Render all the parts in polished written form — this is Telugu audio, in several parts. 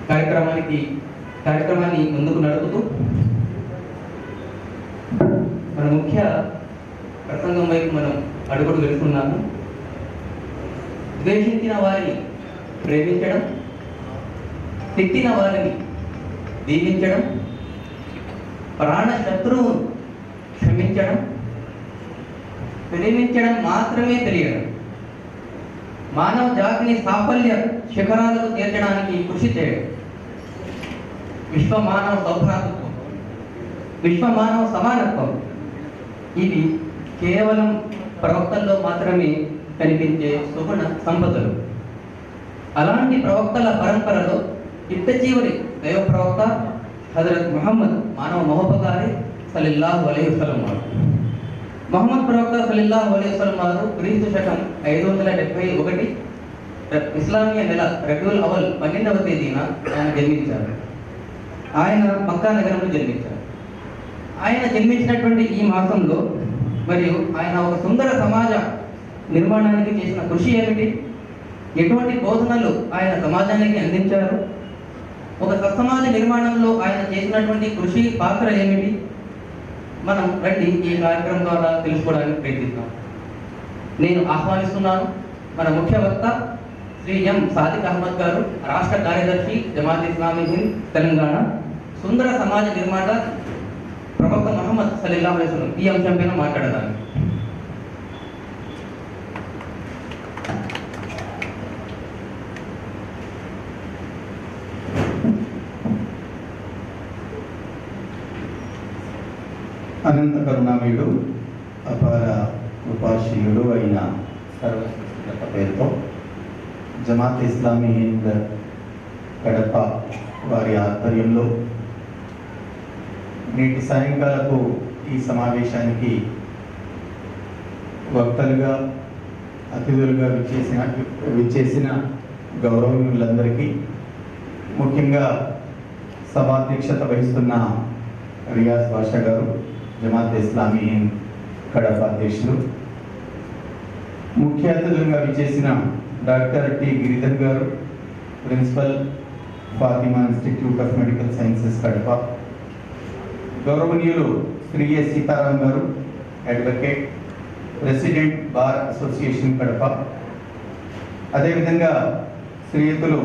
కార్యక్రమాన్ని ముందుకు నడుపుతూ మన ముఖ్య ప్రసంగం వైపు మనం అడుగుడు వెళ్తున్నాము. ద్వేషించిన వారిని ప్రేమించడం, తిట్టిన వారిని దీవించడం, ప్రాణ శత్రువును క్షమించడం, ప్రేమించడం మాత్రమే తెలియడం, మానవ జాతిని సాఫల్య శిఖరాలకు చేర్చడానికి కృషి చేయడం, విశ్వమానవ సౌభ్రాతృత్వం, విశ్వమానవ సమానత్వం ఇవి కేవలం ప్రవక్తల్లో మాత్రమే కనిపించే సుగుణ సంపదలు. అలాంటి ప్రవక్తల పరంపరలో చిట్ట చివరి దైవ ప్రవక్త హజరత్ ముహమ్మద్ మానవ మహోపకారి సల్లల్లాహు అలైహి వసల్లం వారు. ముహమ్మద్ ప్రవక్త సల్లల్లాహు అలైహి వసల్లం వారు క్రీస్తు శకం 571 ఇస్లామీయ నెల రబీఉల్ అవల్ 12వ తేదీన ఆయన జన్మించారు. ఆయన మక్కా నగరంలో జన్మించారు. ఆయన జన్మించినటువంటి ఈ మాసంలో మరియు ఆయన ఒక సుందర సమాజ నిర్మాణానికి చేసిన కృషి ఏమిటి, ఎటువంటి బోధనలు ఆయన సమాజానికి అందించారు, ఒక సమాజ నిర్మాణంలో ఆయన చేసినటువంటి కృషి పాత్ర ఏమిటి, మనం రండి ఈ కార్యక్రమం ద్వారా తెలుసుకోవడానికి ప్రయత్నిస్తాం. నేను ఆహ్వానిస్తున్నాను మన ముఖ్య వక్త శ్రీ ఎం సాదిక్ అహ్మద్ గారు, రాష్ట్ర కార్యదర్శి జమాత్ ఇస్లామీ హింద్ తెలంగాణ, సుందర సమాజ నిర్మాత ప్రవక్త ముహమ్మద్ సల్లల్లాహు అలైహి వసల్లం ఈ అంశం పైన మాట్లాడడానికి. అనంత కరుణామయుడు అపార కృపాశీలుడు అయిన సర్వశ్రేష్ఠ పేరుతో జమాత్ ఇస్లామీ హింద్ కడప వారి ఆధ్వర్యంలో నేటి సాయంకాలపు ఈ సమావేశానికి వక్తలుగా అతిథులుగా విచ్చేసిన గౌరవనీయులందరికీ, ముఖ్యంగా సభాధ్యక్షత వహిస్తున్న రియాజ్ బాషా గారు, జమాత్ ఇస్లామీ హింద్ కడప అధ్యక్షులు, ముఖ్య అతిథులుగా విచ్చేసిన డాక్టర్ టి గిరిధర్ గారు, principal Fatima Institute of Medical Sciences Kadapa, గౌరవనీయులు శ్రీ ఎస్ సీతారాం గారు, advocate, president Bar Association Kadapa, అదేవిధంగా శ్రీయుతులు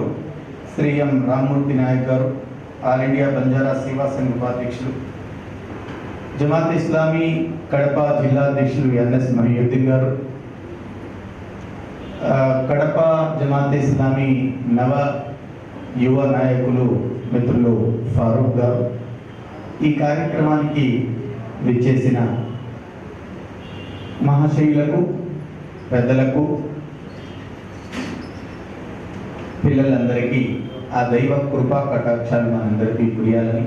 శ్రీ ఎం రామ్మూర్తి నాయక్ గారు, ఆల్ ఇండియా బంజారా సేవా సంఘ్ ఉపాధ్యక్షులు, జమాత్ ఇస్లామీ కడప జిల్లా అధ్యక్షులు ఎన్ఎస్ మహియుద్దీన్ గారు, కడప జమాత్ ఇస్లామీ నవ యువ నాయకులు మిత్రులు ఫారూక్ గారు, ఈ కార్యక్రమానికి విచ్చేసిన మహాశయులకు, పెద్దలకు, పిల్లలందరికీ ఆ దైవ కృపా కటాక్షాలు మనందరికీ కురియాలని,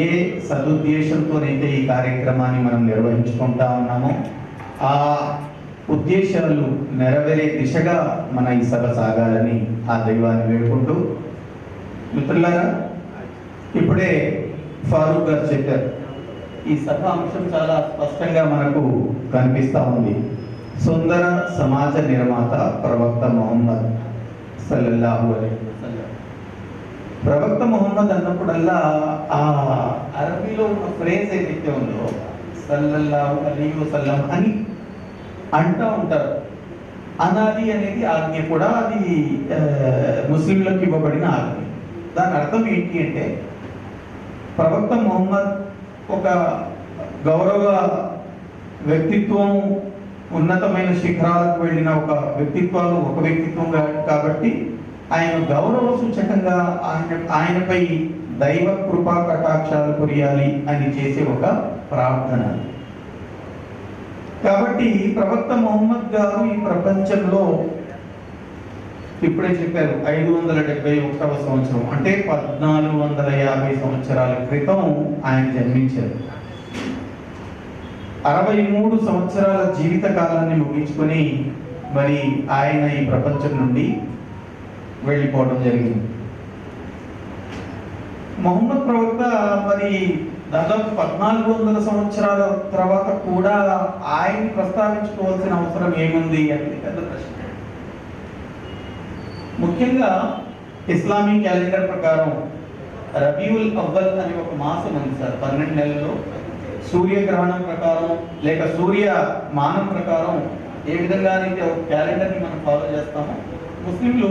ఏ సదుద్దేశంతోనైతే ఈ కార్యక్రమాన్ని మనం నిర్వహించుకుంటా ఉన్నామో ఆ ఉద్దేశాలు నెరవేరే దిశగా మన ఈ సభ సాగాలని ఆ దైవాన్ని వేడుకుంటూ, మిత్రులారా, ఇప్పుడే ఫారూక్ గారు చెప్పారు, ఈ సభ అంశం చాలా స్పష్టంగా మనకు కనిపిస్తూ ఉంది. సుందర సమాజ నిర్మాత ప్రవక్త ముహమ్మద్ సల్లల్లాహు అలైహి వసల్లం. ప్రవక్త ముహమ్మద్ అన్నప్పుడల్లా ఆ అరబీలో ఉన్న ఫ్రేజ్ ఏదైతే ఉందో సల్లల్లాహు అలైహి వసల్లం అని అంటూ ఉంటారు. అనాది అనేది ఆజ్ఞ కూడా, అది ముస్లింలకు ఇవ్వబడిన ఆజ్ఞ. దాని అర్థం ఏంటి అంటే, ప్రవక్త ముహమ్మద్ ఒక గౌరవ వ్యక్తిత్వం, ఉన్నతమైన శిఖరాలకు వెళ్ళిన ఒక వ్యక్తిత్వం కాబట్టి ఆయన గౌరవ సూచకంగా ఆయనపై దైవ కృపా కటాక్షాలు కురియాలి అని చేసే ఒక ప్రార్థన. కాబట్టి ప్రవక్త ముహమ్మద్ గారు ఈ ప్రపంచంలో ఇప్పుడే చెప్పారు 571వ సంవత్సరం, అంటే 1450 సంవత్సరాల క్రితం ఆయన జన్మించారు. 63 సంవత్సరాల జీవిత కాలాన్ని ముగించుకొని మరి ఆయన ఈ ప్రపంచం నుండి వెళ్ళిపోవడం జరిగింది. ముహమ్మద్ ప్రవక్త మరి దాదాపు 1400 సంవత్సరాల తర్వాత కూడా ఆయన్ని ప్రస్తావించుకోవాల్సిన అవసరం ఏముంది అనేది పెద్ద ప్రశ్న. ముఖ్యంగా ఇస్లామీ క్యాలెండర్ ప్రకారం రబీఉల్ అవ్వల్ అనే ఒక మాసం ఉంది సార్. 12 నెలల్లో సూర్యగ్రహణం ప్రకారం లేక సూర్య మానం ప్రకారం ఏ విధంగా అయితే ఒక క్యాలెండర్ని మనం ఫాలో చేస్తామో, ముస్లింలు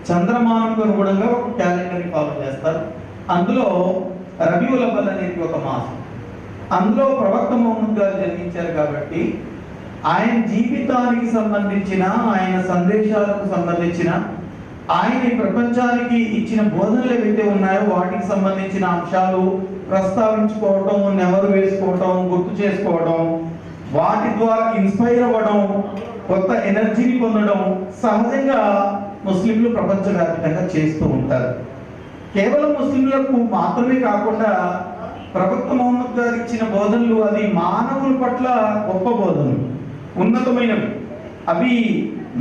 చంద్రమానంకు అనుగుణంగా ఒక క్యాలెండర్ని ఫాలో చేస్తారు. అందులో రబీఉల్ అవ్వల్ అనేది ఒక మాసం. అందులో ప్రవక్త ముహమ్మద్ గారు జన్మించారు కాబట్టి ఆయన జీవితానికి సంబంధించిన, ఆయన సందేశాలకు సంబంధించిన, ఆయన ఈ ప్రపంచానికి ఇచ్చిన బోధనలు ఏవైతే ఉన్నాయో వాటికి సంబంధించిన అంశాలు ప్రస్తావించుకోవటం, నెమరు వేసుకోవటం, గుర్తు చేసుకోవడం, వాటి ద్వారా ఇన్స్పైర్ అవ్వడం, కొత్త ఎనర్జీని పొందడం సహజంగా ముస్లింలు ప్రపంచవ్యాప్తంగా చేస్తూ ఉంటారు. కేవలం ముస్లింలకు మాత్రమే కాకుండా ప్రవక్త ముహమ్మద్ గారు ఇచ్చిన బోధనలు అది మానవుల పట్ల గొప్ప బోధనలు, ఉన్నతమైనవి. అవి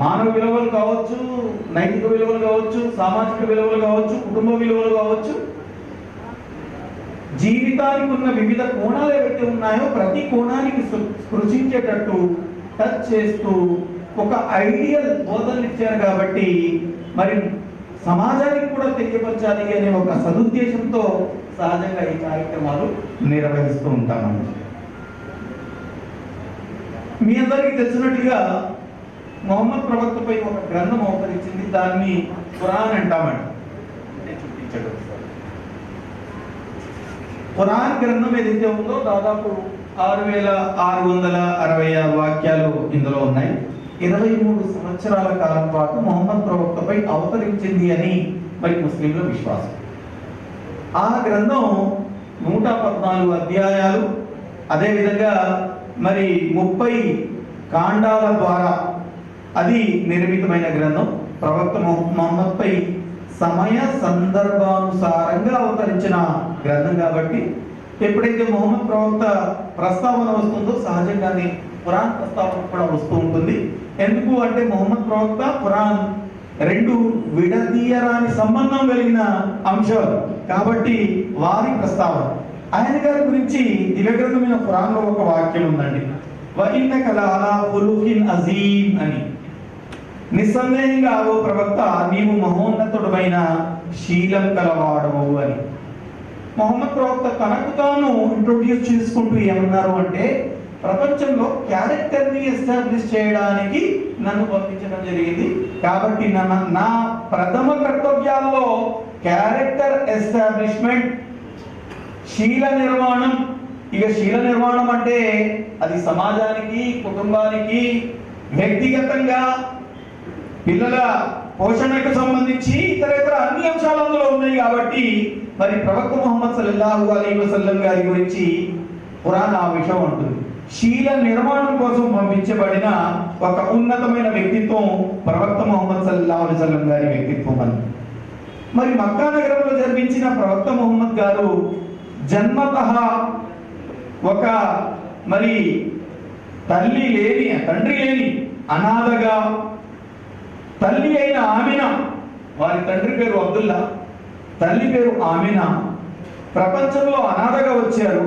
మానవ విలువలు కావచ్చు, నైతిక విలువలు కావచ్చు, సామాజిక విలువలు కావచ్చు, కుటుంబ విలువలు కావచ్చు, జీవితానికి ఉన్న వివిధ కోణాలు ఏవైతే ఉన్నాయో ప్రతి కోణానికి స్పృశించేటట్టు టచ్ చేస్తూ ఒక ఐడియల్ బోధనలు ఇచ్చారు. కాబట్టి మరి సమాజానికి కూడా తెలియపరచాలి అనే ఒక సదుద్దేశంతో సహజంగా ఈ కార్యక్రమాలు నిర్వహిస్తూ ఉంటామండి. మీ అందరికీ తెలిసినట్టుగా మొహమ్మద్ ప్రవక్తపై ఒక గ్రంథం అవతరించింది. దాన్ని ఖురాన్ అంటామండి. ఖురాన్ గ్రంథం ఏదైతే ఉందో దాదాపు 6666 వాక్యాలు ఇందులో ఉన్నాయి. 23 సంవత్సరాల కాలం పాటు మొహమ్మద్ ప్రవక్తపై అవతరించింది అని మరి ముస్లింల విశ్వాసం. ఆ గ్రంథం 114 అధ్యాయాలు, అదేవిధంగా మరి 30 కాండాల ద్వారా అది నిర్మితమైన గ్రంథం. ప్రవక్త ముహమ్మద్ పై సమయ సందర్భానుసారంగా అవతరించిన గ్రంథం కాబట్టి ఎప్పుడైతే ముహమ్మద్ ప్రవక్త ప్రస్తావన వస్తుందో సహజంగానే ఖురాన్ ప్రస్తావన కూడా వస్తూ ఉంటుంది. ఎందుకు అంటే ముహమ్మద్ ప్రవక్త, ఖురాన్ రెండు విడదీయరాని సంబంధం కలిగిన అంశాలు కాబట్టి వారి ప్రస్తావన. ఆయన గారి గురించి దివ్యగ్రంథమైన ఖురాన్లో ఒక వాక్యం ఉందండి, వ ఇన్నక లఅలా ఖులుఖిన్ అజీమ్ అని. నిస్సందేహంగా ఓ ప్రవక్త నీవు మహోన్నతుడమైన శీలం కలవాడవు అని. మొహమ్మద్ ప్రవక్త తనకు తాను ఇంట్రొడ్యూస్ చేసుకుంటూ ఏమన్నారు అంటే, ప్రపంచంలో క్యారెక్టర్ని ఎస్టాబ్లిష్ చేయడానికి నన్ను పంపించడం జరిగింది కాబట్టి నా ప్రథమ కర్తవ్యాల్లో క్యారెక్టర్ ఎస్టాబ్లిష్మెంట్, శీల నిర్మాణం. ఇక శీల నిర్మాణం అంటే అది సమాజానికి, కుటుంబానికి, వ్యక్తిగతంగా పిల్లల పోషణకు సంబంధించి ఇతర అన్ని అంశాలు అందులో ఉన్నాయి. కాబట్టి మరి ప్రవక్త ముహమ్మద్ సల్లల్లాహు అలైహి వసల్లం గారి గురించి ఖురాన్ ఆ విషయం ఉంటుంది. శీల నిర్మాణం కోసం పంపించబడిన ఒక ఉన్నతమైన వ్యక్తిత్వం ప్రవక్త ముహమ్మద్ సల్లల్లాహు అలైహి వసల్లం గారి వ్యక్తిత్వం అని. మరి మక్కా నగరంలో జన్మించిన ప్రవక్త ముహమ్మద్ గారు జన్మతః ఒక మరి తండ్రి లేని అనాథగా, తల్లి అయిన ఆమినా, వారి తండ్రి పేరు అబ్దుల్లా, తల్లి పేరు ఆమినా, ప్రపంచంలో అనాథగా వచ్చారు.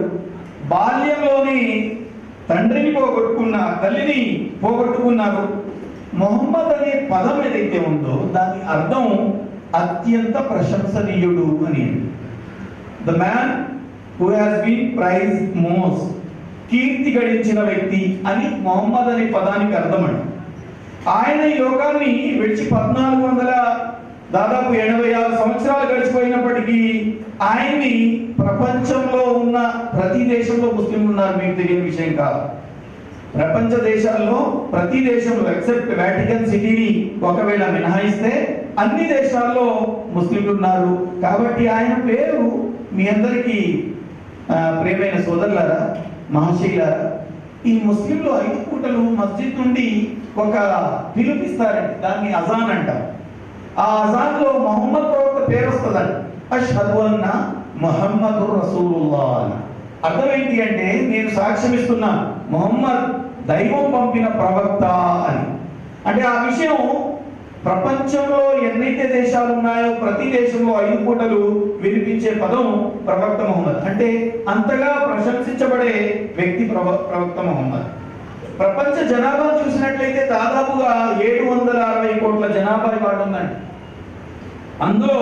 బాల్యంలోని తండ్రిని తల్లిని పోగొట్టుకున్నారు. మొహమ్మద్ అనే పదం ఏదైతే ఉందో దాని అర్థం అత్యంత ప్రశంసనీయుడు అని. The man who has been praised most, కీర్తి గడించిన వ్యక్తి అని మొహమ్మద్ అనే పదానికి అర్థం అండి. ఆయన ఈ లోకాన్ని విడిచి 1486 సంవత్సరాలు గడిచిపోయినప్పటికీ ఆయన్ని ప్రపంచంలో ఉన్న ప్రతి దేశంలో ముస్లింలు ఉన్నారు. మీకు తెలియని విషయం కాదు. ప్రపంచ దేశాల్లో ప్రతి దేశంలో ఎక్సెప్ట్ వాటికన్ సిటీని ఒకవేళ మినహాయిస్తే అన్ని దేశాల్లో ముస్లింలు ఉన్నారు. కాబట్టి ఆయన పేరు మీ అందరికీ ప్రియమైన సోదరులారా, మహాశైలారా, ఈ ముస్లింలు 5 పూటలు మస్జిద్ నుండి ఒక పిలుపిస్తారండి, దాన్ని అజాన్ అంటారు. ఆ అజాన్ లో మొహమ్మద్ ప్రవక్త పేరు వస్తుందండి, అష్హదు అన్న ముహమ్మదుర్ రసూలుల్లాహ్ అని. అర్థం ఏంటి అంటే నేను సాక్ష్యం ఇస్తున్నా మొహమ్మద్ దైవం పంపిన ప్రవక్త అని. అంటే ఆ విషయం ప్రపంచంలో ఎన్నైతే దేశాలు ఉన్నాయో ప్రతి దేశంలో 5 పూటలు వినిపించే పదం ప్రవక్త ముహమ్మద్. అంటే అంతగా ప్రశంసించబడే వ్యక్తి ప్రవక్త ముహమ్మద్. ప్రపంచ జనాభా చూసినట్లయితే దాదాపుగా 760 కోట్ల జనాభా ఇవాళ ఉందండి. అందులో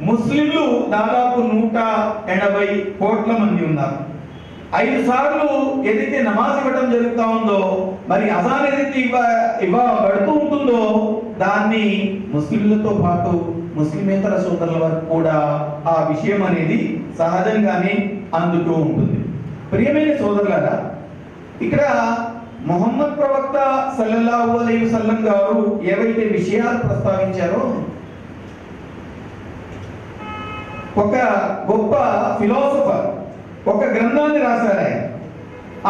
ముస్లింలు దాదాపు 180 కోట్ల మంది ఉన్నారు. 5 సార్లు ఏదైతే నమాజ్ ఇవ్వడం జరుగుతూ ఉందో, మరి అజాన్ ఏదైతే ఇవ్వబడుతూ ఉంటుందో దాన్ని ముస్లింలతో పాటు ముస్లిమేతర సోదరుల వరకు కూడా ఆ విషయం అనేది సహజంగానే అందుతూ ఉంటుంది. ప్రియమైన సోదరులారా, ఇక్కడ మొహమ్మద్ ప్రవక్త సల్లల్లాహు అలైహి వసల్లం గారు ఏవైతే విషయాలు ప్రస్తావించారో, ఒక గొప్ప ఫిలాసఫర్ ఒక గ్రంథాన్ని రాశారు ఆయన.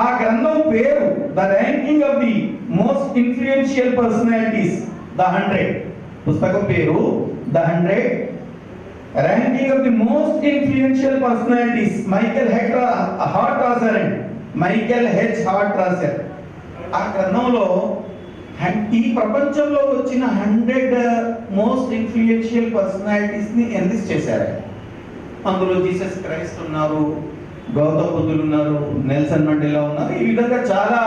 ఆ గ్రంథం పేరు the ranking of the most influential personalities, the 100. పుస్తకం పేరు the 100 ranking of the most influential personalities. Michael heart రాశారండి, మైకేల్ హెచ్ హార్ట్ రాశారు. ఆ గ్రంథంలో ఈ ప్రపంచంలో వచ్చిన 100 మోస్ట్ ఇన్ఫ్లుయెన్షియల్ పర్సనాలిటీస్ ని ఎన్లిస్ట్ చేశారు. అందులో జీసస్ క్రైస్ట్ ఉన్నారు, గౌతమ బుద్ధులు ఉన్నారు, నెల్సన్ మండేలా ఉన్నారు. ఈ విధంగా చాలా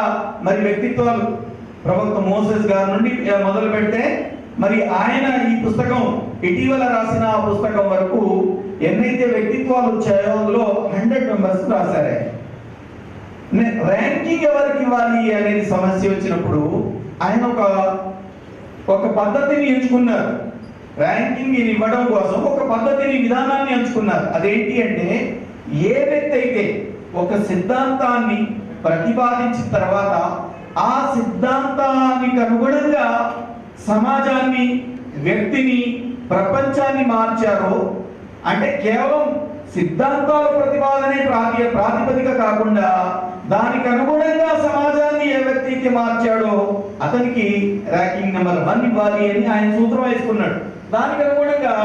మరి వ్యక్తిత్వాలు, ప్రవక్త మోసెస్ గారి నుండి మొదలు పెడితే మరి ఆయన ఈ పుస్తకం ఇటీవల రాసిన ఆ పుస్తకం వరకు ఎన్నైతే వ్యక్తిత్వాలు వచ్చాయో అందులో 100 మెంబర్స్ రాశారే. ర్యాంకింగ్ ఎవరికి ఇవ్వాలి అనేది సమస్య వచ్చినప్పుడు ఆయన ఒక పద్ధతిని ఎంచుకున్నారు. ర్యాంకింగ్ ఇవ్వడం కోసం ఒక పద్ధతిని, విధానాన్ని ఎంచుకున్నారు. అదేంటి అంటే, ఏ వ్యక్తి అయితే ఒక సిద్ధాంతాన్ని ప్రతిపాదించిన తర్వాత ఆ సిద్ధాంతానికి అనుగుణంగా సమాజాన్ని, వ్యక్తిని, ప్రపంచాన్ని మార్చారో, అంటే కేవలం సిద్ధాంతాల ప్రతిపాదనే ప్రాతిపదిక కాకుండా దానికి అనుగుణంగా సమాజాన్ని ఏ వ్యక్తికి మార్చాడో అతనికి ర్యాంకింగ్ నెంబర్ 1 ఇవ్వాలి అని ఆయన సూత్రం వేసుకున్నాడు. దానికి అనుగుణంగా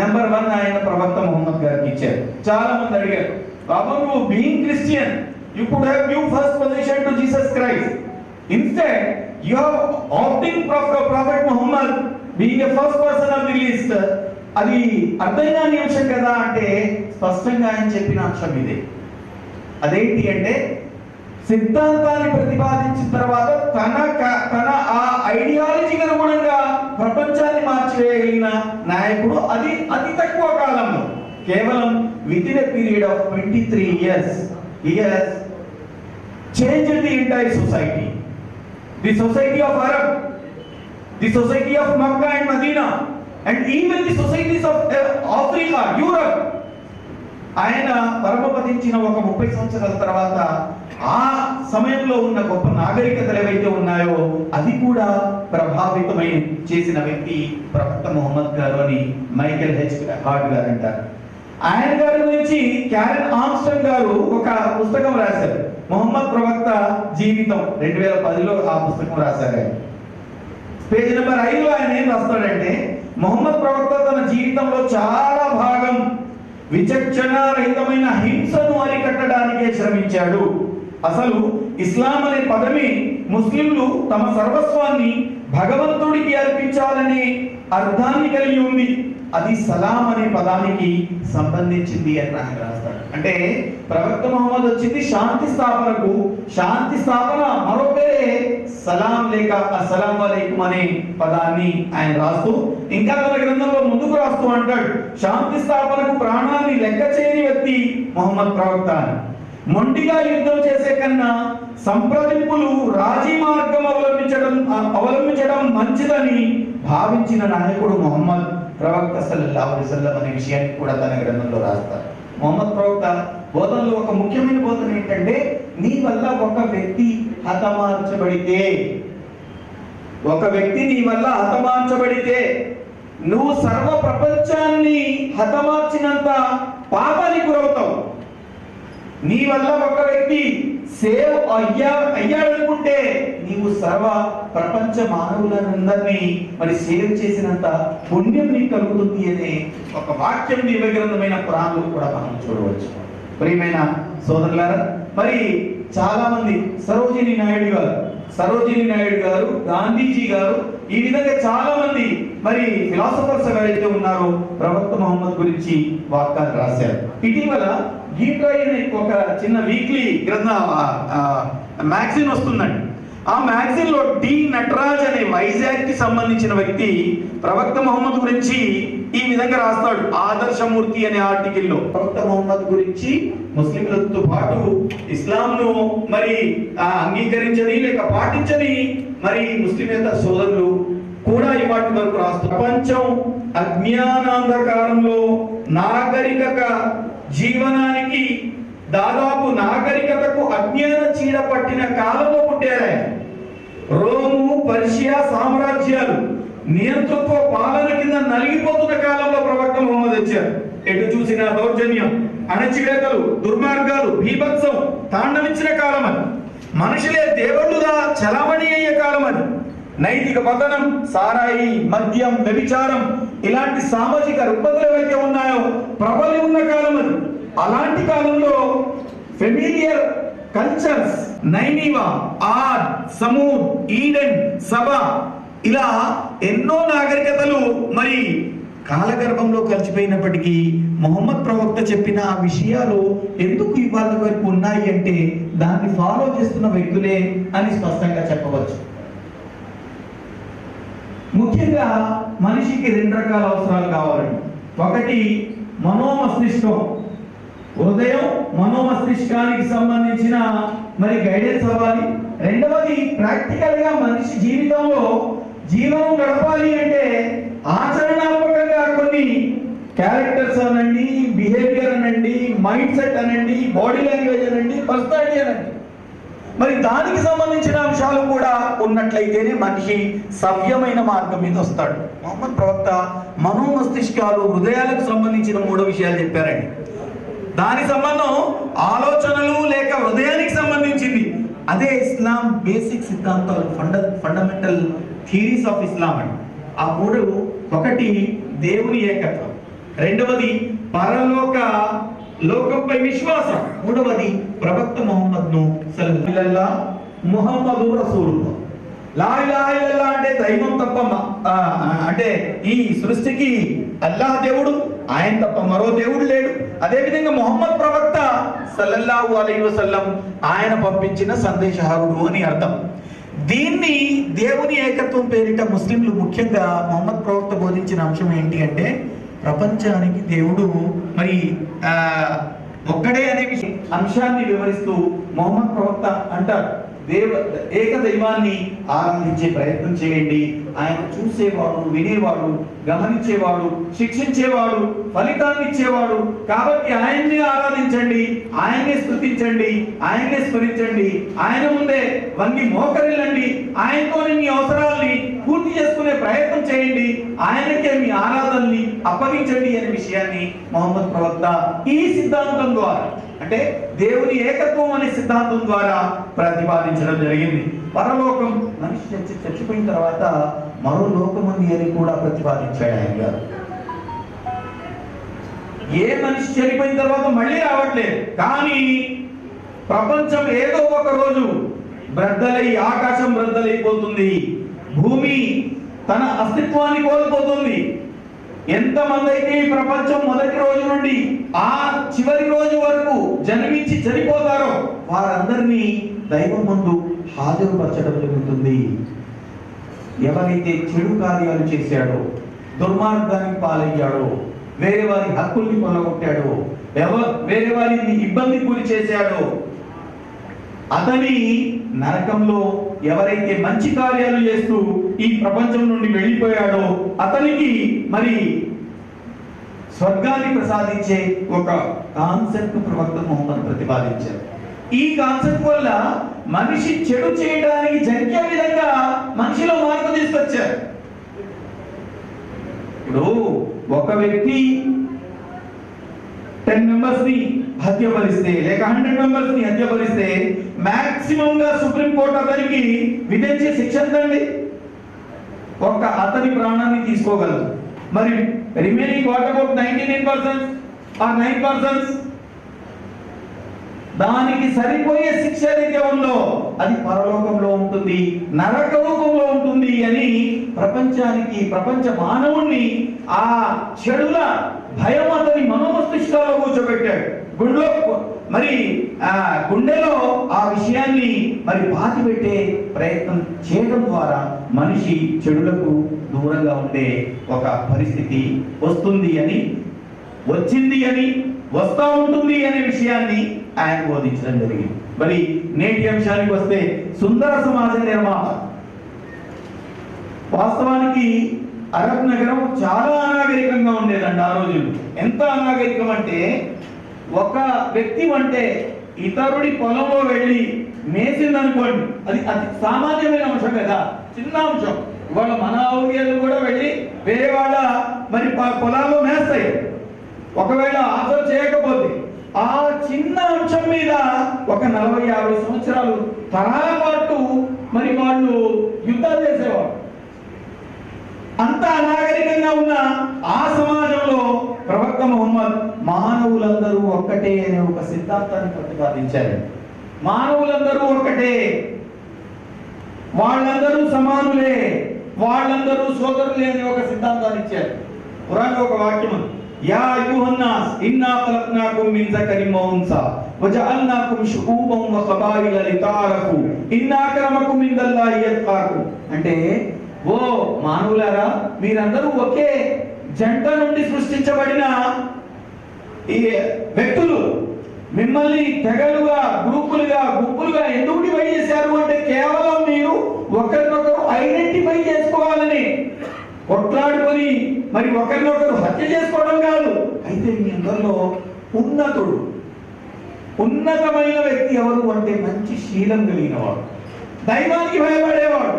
నెంబర్ 1 ఆయన ప్రవక్త ముహమ్మద్ గారికి ఇచ్చారు. చాలా మంది అడిగారు, బాబు నువ్వు being Christian you could have give first position to Jesus Christ, instead you have opting prophet Muhammad being a first person of the list. అది అర్థం కాని అంశం కదా అంటే, స్పష్టంగా ఆయన చెప్పిన అంశం ఇదే. అదేంటి అంటే, సిద్ధాంతాన్ని ప్రతిపాదించిన తర్వాత తన ఆ ఐడియాలజీకి అనుగుణంగా ప్రపంచాన్ని మార్చివేయగలిగిన నాయకుడు అది అతి తక్కువ కాలంలో, కేవలం with in a period of 23 years he has changed the entire society, the society of Arab, the society of Makkah and Medina, and even the societies of Africa, Europe. ఆయన పరమపదించిన ఒక 30 సంవత్సరాల తర్వాత ఆ సమయంలో ఉన్న గొప్ప నాగరికతలు ఏవైతే ఉన్నాయో అది కూడా ప్రభావితమై చేసిన వ్యక్తి ప్రవక్త ముహమ్మద్ గారు అని మైకేల్ హెచ్ హార్ట్ గారు అంటారు. ఆయన గారి గురించి క్యారెన్ ఆర్మ్స్ట్రాంగ్ గారు ఒక పుస్తకం రాశారు, ముహమ్మద్ ప్రవక్త జీవితం. 2010లో ఆ పుస్తకం రాశారు. పేజీ నెంబర్ 5లో ఆయన ఏం రాస్తాడంటే, ముహమ్మద్ ప్రవక్త తన జీవితంలో చాలా భాగం విచక్షణ రహితమైన హింసను అరికట్టడానికే శ్రమించాడు. అసలు ఇస్లాం అనే పదమే ముస్లింలు తమ సర్వస్వాన్ని భగవంతుడికి అర్పించాలనే అర్థాన్ని కలిగి ఉంది. అది సలాం అనే పదానికి సంబంధించింది అని ఆయన రాస్తాడు. అంటే ప్రవక్త ముహమ్మద్ వచ్చింది శాంతి స్థాపనకు, శాంతి స్థాపన మరో పేరే సలాం లేక అస్సలాం అలైకుం అనే పదాన్ని ఆయన రాస్తూ ఇంకా తన గ్రంథంలో ముందుకు రాస్తూ అంటాడు, శాంతి స్థాపనకు ప్రాణాన్ని లెక్క చేయని వ్యక్తి ముహమ్మద్ ప్రవక్త అని. మొండిగా యుద్ధం చేసే కన్నా సంప్రదింపులు, రాజీ మార్గం అవలంబించడం మంచిదని భావించిన నాయకుడు ముహమ్మద్ ప్రవక్త సల్లల్లాహు అలైహి వసల్లం అనే విషయాన్ని కూడా తన గ్రంథంలో రాస్తారు. ముహమ్మద్ ప్రవక్త బోధనలో ఒక ముఖ్యమైన బోధన ఏంటంటే, నీ వల్ల ఒక వ్యక్తి హతమార్చబడితే, ఒక వ్యక్తి నీ వల్ల హతమార్చబడితే నువ్వు సర్వ ప్రపంచాన్ని హతమార్చినంత పాపానికి గురవుతావు. నీ వల్ల ఒక వ్యక్తి సేవ్ అయ్యాడనుకుంటే నీవు సర్వ ప్రపంచ మానవులందరినీ మరి సేవ్ చేసినంత పుణ్యం నీకు కలుగుతుంది అనే ఒక వాక్యం దివ్య గ్రంథమైన పురాణంలో కూడా మనం చూడవచ్చు. ప్రియమైన సోదరులారా, మరి చాలా మంది సరోజినీ నాయుడు గారు, గాంధీజీ గారు, ఈ విధంగా చాలా మంది మరి ఫిలాసఫర్స్ ఎవరైతే ఉన్నారో ప్రవక్త ముహమ్మద్ గురించి వాక్యాలు రాశారు. ఇటీవల గీట్రాయ్ అనే ఒక చిన్న వీక్లీ గ్రంథ మ్యాగజైన్ వస్తుందండి. ఆ మ్యాగజైన్ లో డి నటరాజ్ అనే వైజాగ్ కి సంబంధించిన వ్యక్తి ప్రవక్త ముహమ్మద్ గురించి ఈ విధంగా రాస్తాడు ఆదర్శమూర్తి అనే ఆర్టికల్లో. ప్రవక్త ముహమ్మద్ గురించి ముస్లింలతో పాటు ఇస్లాంను మరి అంగీకరించని లేక పాటించని మరి ముస్లిమేతర సోదరులు కూడా ఇవాటి వరకు రాస్తారు. ప్రపంచం అజ్ఞానాంధకారంలో నాగరిక జీవనానికి దాదాపు నాగరికతకు అజ్ఞాన చీడ పట్టిన కాలంలో పుట్టారు. రోము పర్షియా సామ్రాజ్యాలు నియంతృత్వ పాలన కింద నలిగిపోతున్న కాలంలో ప్రవక్త ముహమ్మద్ వచ్చారు. ఎటు చూసిన దౌర్జన్యం, అణచివేతలు, దుర్మార్గాలు, బీభత్సం తాండవించిన కాలం అది. మనుషులే దేవుళ్ళుగా చలామణి అయ్యే కాలం అది. నైతిక పతనం, సారాయి, మద్యం, వ్యభిచారం ఇలాంటి సామాజిక రుగ్మతలు ఏవైతే ఉన్నాయో ప్రబలి ఉన్న కాలం అది. అలాంటి కాలంలో ఫెమిలియర్ కల్చర్స్, నైనివా, ఆద్, సమూద్, ఈడెన్, సబా ఇలా ఎన్నో నాగరికతలు మరి కాలగర్భంలో కలిసిపోయినప్పటికీ మొహమ్మద్ ప్రవక్త చెప్పిన ఆ విషయాలు ఎందుకు ఇవాళ వరకు ఉన్నాయి అంటే దాన్ని ఫాలో చేస్తున్న వ్యక్తులే అని స్పష్టంగా చెప్పవచ్చు. ముఖ్యంగా మనిషికి రెండు రకాల అవసరాలు కావాలండి. ఒకటి మనోమస్తిష్కం, హృదయం మనోమస్తిష్కానికి సంబంధించిన మరి గైడెన్స్ అవ్వాలి. రెండవది ప్రాక్టికల్ గా మనిషి జీవితంలో జీవనం గడపాలి అంటే ఆచరణాత్మకంగా కొన్ని క్యారెక్టర్స్ అనండి, బిహేవియర్ అనండి, మైండ్ సెట్ అనండి, బాడీ లాంగ్వేజ్ అనండి, పర్సనాలిటీ అనండి, మరి దానికి సంబంధించిన అంశాలు కూడా ఉన్నట్లయితేనే మనిషి సవ్యమైన మార్గం మీద వస్తాడు. మొహమ్మద్ ప్రవక్త మనోమస్తిష్కాలు, హృదయాలకు సంబంధించిన 3 విషయాలు చెప్పారండి. దాని సంబంధం ఆలోచనలు లేక హృదయానికి సంబంధించింది. అదే ఇస్లాం బేసిక్ సిద్ధాంతాలు, ఫండమెంటల్ థియరీస్ ఆఫ్ ఇస్లాం అండి. ఆ 3 ఒకటి దేవుని ఏకత్వం, రెండవది లోకంపై విశ్వాసం, మూడవది ప్రవక్త ముహమ్మద్ను సల్లల్లాహు ముహమ్మదు రసూలుల్లాహ్. లా ఇలాహ ఇల్లల్లాహ్ అంటే దైవం తప్ప అంటే ఈ సృష్టికి అల్లాహ్ దేవుడు, ఆయన తప్ప మరో దేవుడు లేడు. అదే విధంగా ముహమ్మద్ ప్రవక్త సల్లల్లాహు అలైహి వసల్లం ఆయన పంపించిన సందేశహారుడు అని అర్థం. దీన్ని దేవుని ఏకత్వం పేరిట ముస్లింలు ముఖ్యంగా ముహమ్మద్ ప్రవక్త బోధించిన అంశం ఏంటి అంటే ప్రపంచానికి దేవుడు మరి ఒక్కడే అనే అంశాన్ని వివరిస్తూ ముహమ్మద్ ప్రవక్త అంటారు, ఏక దైవాన్ని ఆరాధించే ప్రయత్నం చేయండి. ఆయన చూసేవాడు, వినేవాడు, గమనించేవాడు, శిక్షించేవాడు, ఫలితాన్ని ఇచ్చేవాడు. కాబట్టి ఆయన్ని ఆరాధించండి, ఆయన్నే స్తుతించండి, ఆయన్నే స్మరించండి, ఆయన ముందే వంగి మోకరిల్లండి, ఆయనతోనే మీ అవసరాల్ని పూర్తి చేసుకునే ప్రయత్నం చేయండి, ఆయనకే మీ ఆరాధనని అప్పగించండి అనే విషయాన్ని ముహమ్మద్ ప్రవక్త ఈ సిద్ధాంతం ద్వారా, అంటే దేవుని ఏకత్వం అనే సిద్ధాంతం ద్వారా ప్రతిపాదించడం జరిగింది. పరలోకం, మనిషి చచ్చిపోయిన తర్వాత మరో లోకం ఉంది అని కూడా ప్రతిపాదించాడు ఆయన గారు. ఏ మనిషి చనిపోయిన తర్వాత మళ్ళీ రావట్లేదు, కానీ ప్రపంచం ఏదో ఒక రోజు బ్రద్దలై, ఆకాశం బ్రద్దలైపోతుంది, భూమి తన అస్తిత్వాన్ని కోల్పోతుంది. ఎంతమంది అయితే ఈ ప్రపంచం మొదటి రోజు నుండి ఆ చివరి రోజు వరకు జన్మించి చనిపోతారో వారందరినీ దైవం ముందు హాజరుపరచడం జరుగుతుంది. ఎవరైతే చెడు కార్యాలు చేశాడో, దుర్మార్గానికి పాలయ్యాడో, వేరే వారి హక్కుల్ని కొల్లగొట్టాడో, వేరే వారిని ఇబ్బంది గురి చేశాడో అతని నరకంలో, ఎవరైతే మంచి కార్యాలు చేస్తూ ఈ ప్రపంచం నుండి వెళ్ళిపోయాడో అతనికి మరి స్వర్గాన్ని ప్రసాదించే ఒక కాన్సెప్ట్ ప్రవక్త ముహమ్మద్ ప్రతిపాదించారు. ఈ కాన్సెప్ట్ వల్ల మనిషి చెడు చేయడానికి జంకే విధంగా మనిషిలో మార్పు తీసుకొచ్చారు. ఇప్పుడు ఒక వ్యక్తి 10 మెంబర్స్ ని హత్యపరిస్తే లేక 100 మెంబర్స్ ని హత్యపరిస్తే మాక్సిమం గా సుప్రీం కోర్టు అతనికి విధించే శిక్ష ఎంతండి? అతని ప్రాణాన్ని తీసుకోగలదు. మరి రిమైనింగ్ వాట్ అబౌట్ 99% ఆర్ 9%? దానికి సరిపోయే శిక్ష ఏదైతే ఉందో అది పరలోకంలో ఉంటుంది, నరక రూపంలో ఉంటుంది అని ప్రపంచ మానవుణ్ణి ఆ చెడుల భయం అతని మనోమస్తిష్కాల్లో కూర్చోబెట్టాడు. గుండెలో ఆ విషయాన్ని మరి పాతిపెట్టే ప్రయత్నం చేయడం ద్వారా మనిషి చెడులకు దూరంగా ఉండే ఒక పరిస్థితి వస్తుంది అని, వచ్చింది అని, వస్తా ఉంటుంది అనే విషయాన్ని ఆయన బోధించడం జరిగింది. మరి నేటి అంశానికి వస్తే సుందర సమాజ నిర్మాణ. వాస్తవానికి అరబ్ నగరం చాలా అనాగరికంగా ఉండేదండి ఆ రోజుల్లో. ఎంత అనాగరికం అంటే, ఒక వ్యక్తి అంటే ఇతరుడి పొలంలో వెళ్ళి మేసిందనుకోండి, అది అతి సామాన్యమైన అంశం కదా, చిన్న అంశం. ఇవాళ మన ఆవుగేలు కూడా వెళ్ళి వేరే వాళ్ళ మరి పొలాల్లో మేస్తాయి. ఒకవేళ ఆచరణ చేయకపోతే ఆ చిన్న అంశం మీద ఒక 40-50 సంవత్సరాలు తరాల పాటు మరి వాళ్ళు యుద్ధాలు చేసేవారు. అంత అనాగరికంగా ఉన్న ఆ సమాజంలో ప్రవక్త ముహమ్మద్ మానవులందరూ ఒక్కటే అనే ఒక సిద్ధాంతాన్ని ప్రతిపాదించారు. మానవులందరూ ఒక్కటే, వాళ్ళందరూ సమానులే, వాళ్ళందరూ సోదరులే అనే ఒక సిద్ధాంతాన్ని ఇచ్చారు. ఖురాన్లో ఒక వాక్యం ఉంది, యా అయ్యుహన్నాస్ ఇన్నా ఖలక్నాకుం మిన్ జకరిన్ వ ఉన్సా వజఅల్నాకుం షుఊబన్ వ ఖబాయిల లితారఫు ఇన్నా అక్రమకుం ఇందల్లాహి యత్ఖాకుం. అంటే ఓ మానవులారా, మీరందరూ ఒకే జంట నుండి సృష్టించబడిన ఈ వ్యక్తులు, మిమ్మల్ని తెగలుగా, గ్రూపులుగా, గుంపులుగా ఎందుకు డివైడ్ చేశారు అంటే కేవలం మీరు ఒకరినొకరు ఐడెంటిఫై చేసుకోవాలని, కొట్లాడుకొని మరి ఒకరినొకరు హత్య చేసుకోవడం కాదు. అయితే మీ అందరిలో ఉన్నతుడు, ఉన్నతమైన వ్యక్తి ఎవరు అంటే మంచి శీలం కలిగిన వాడు, దైవానికి భయపడేవాడు.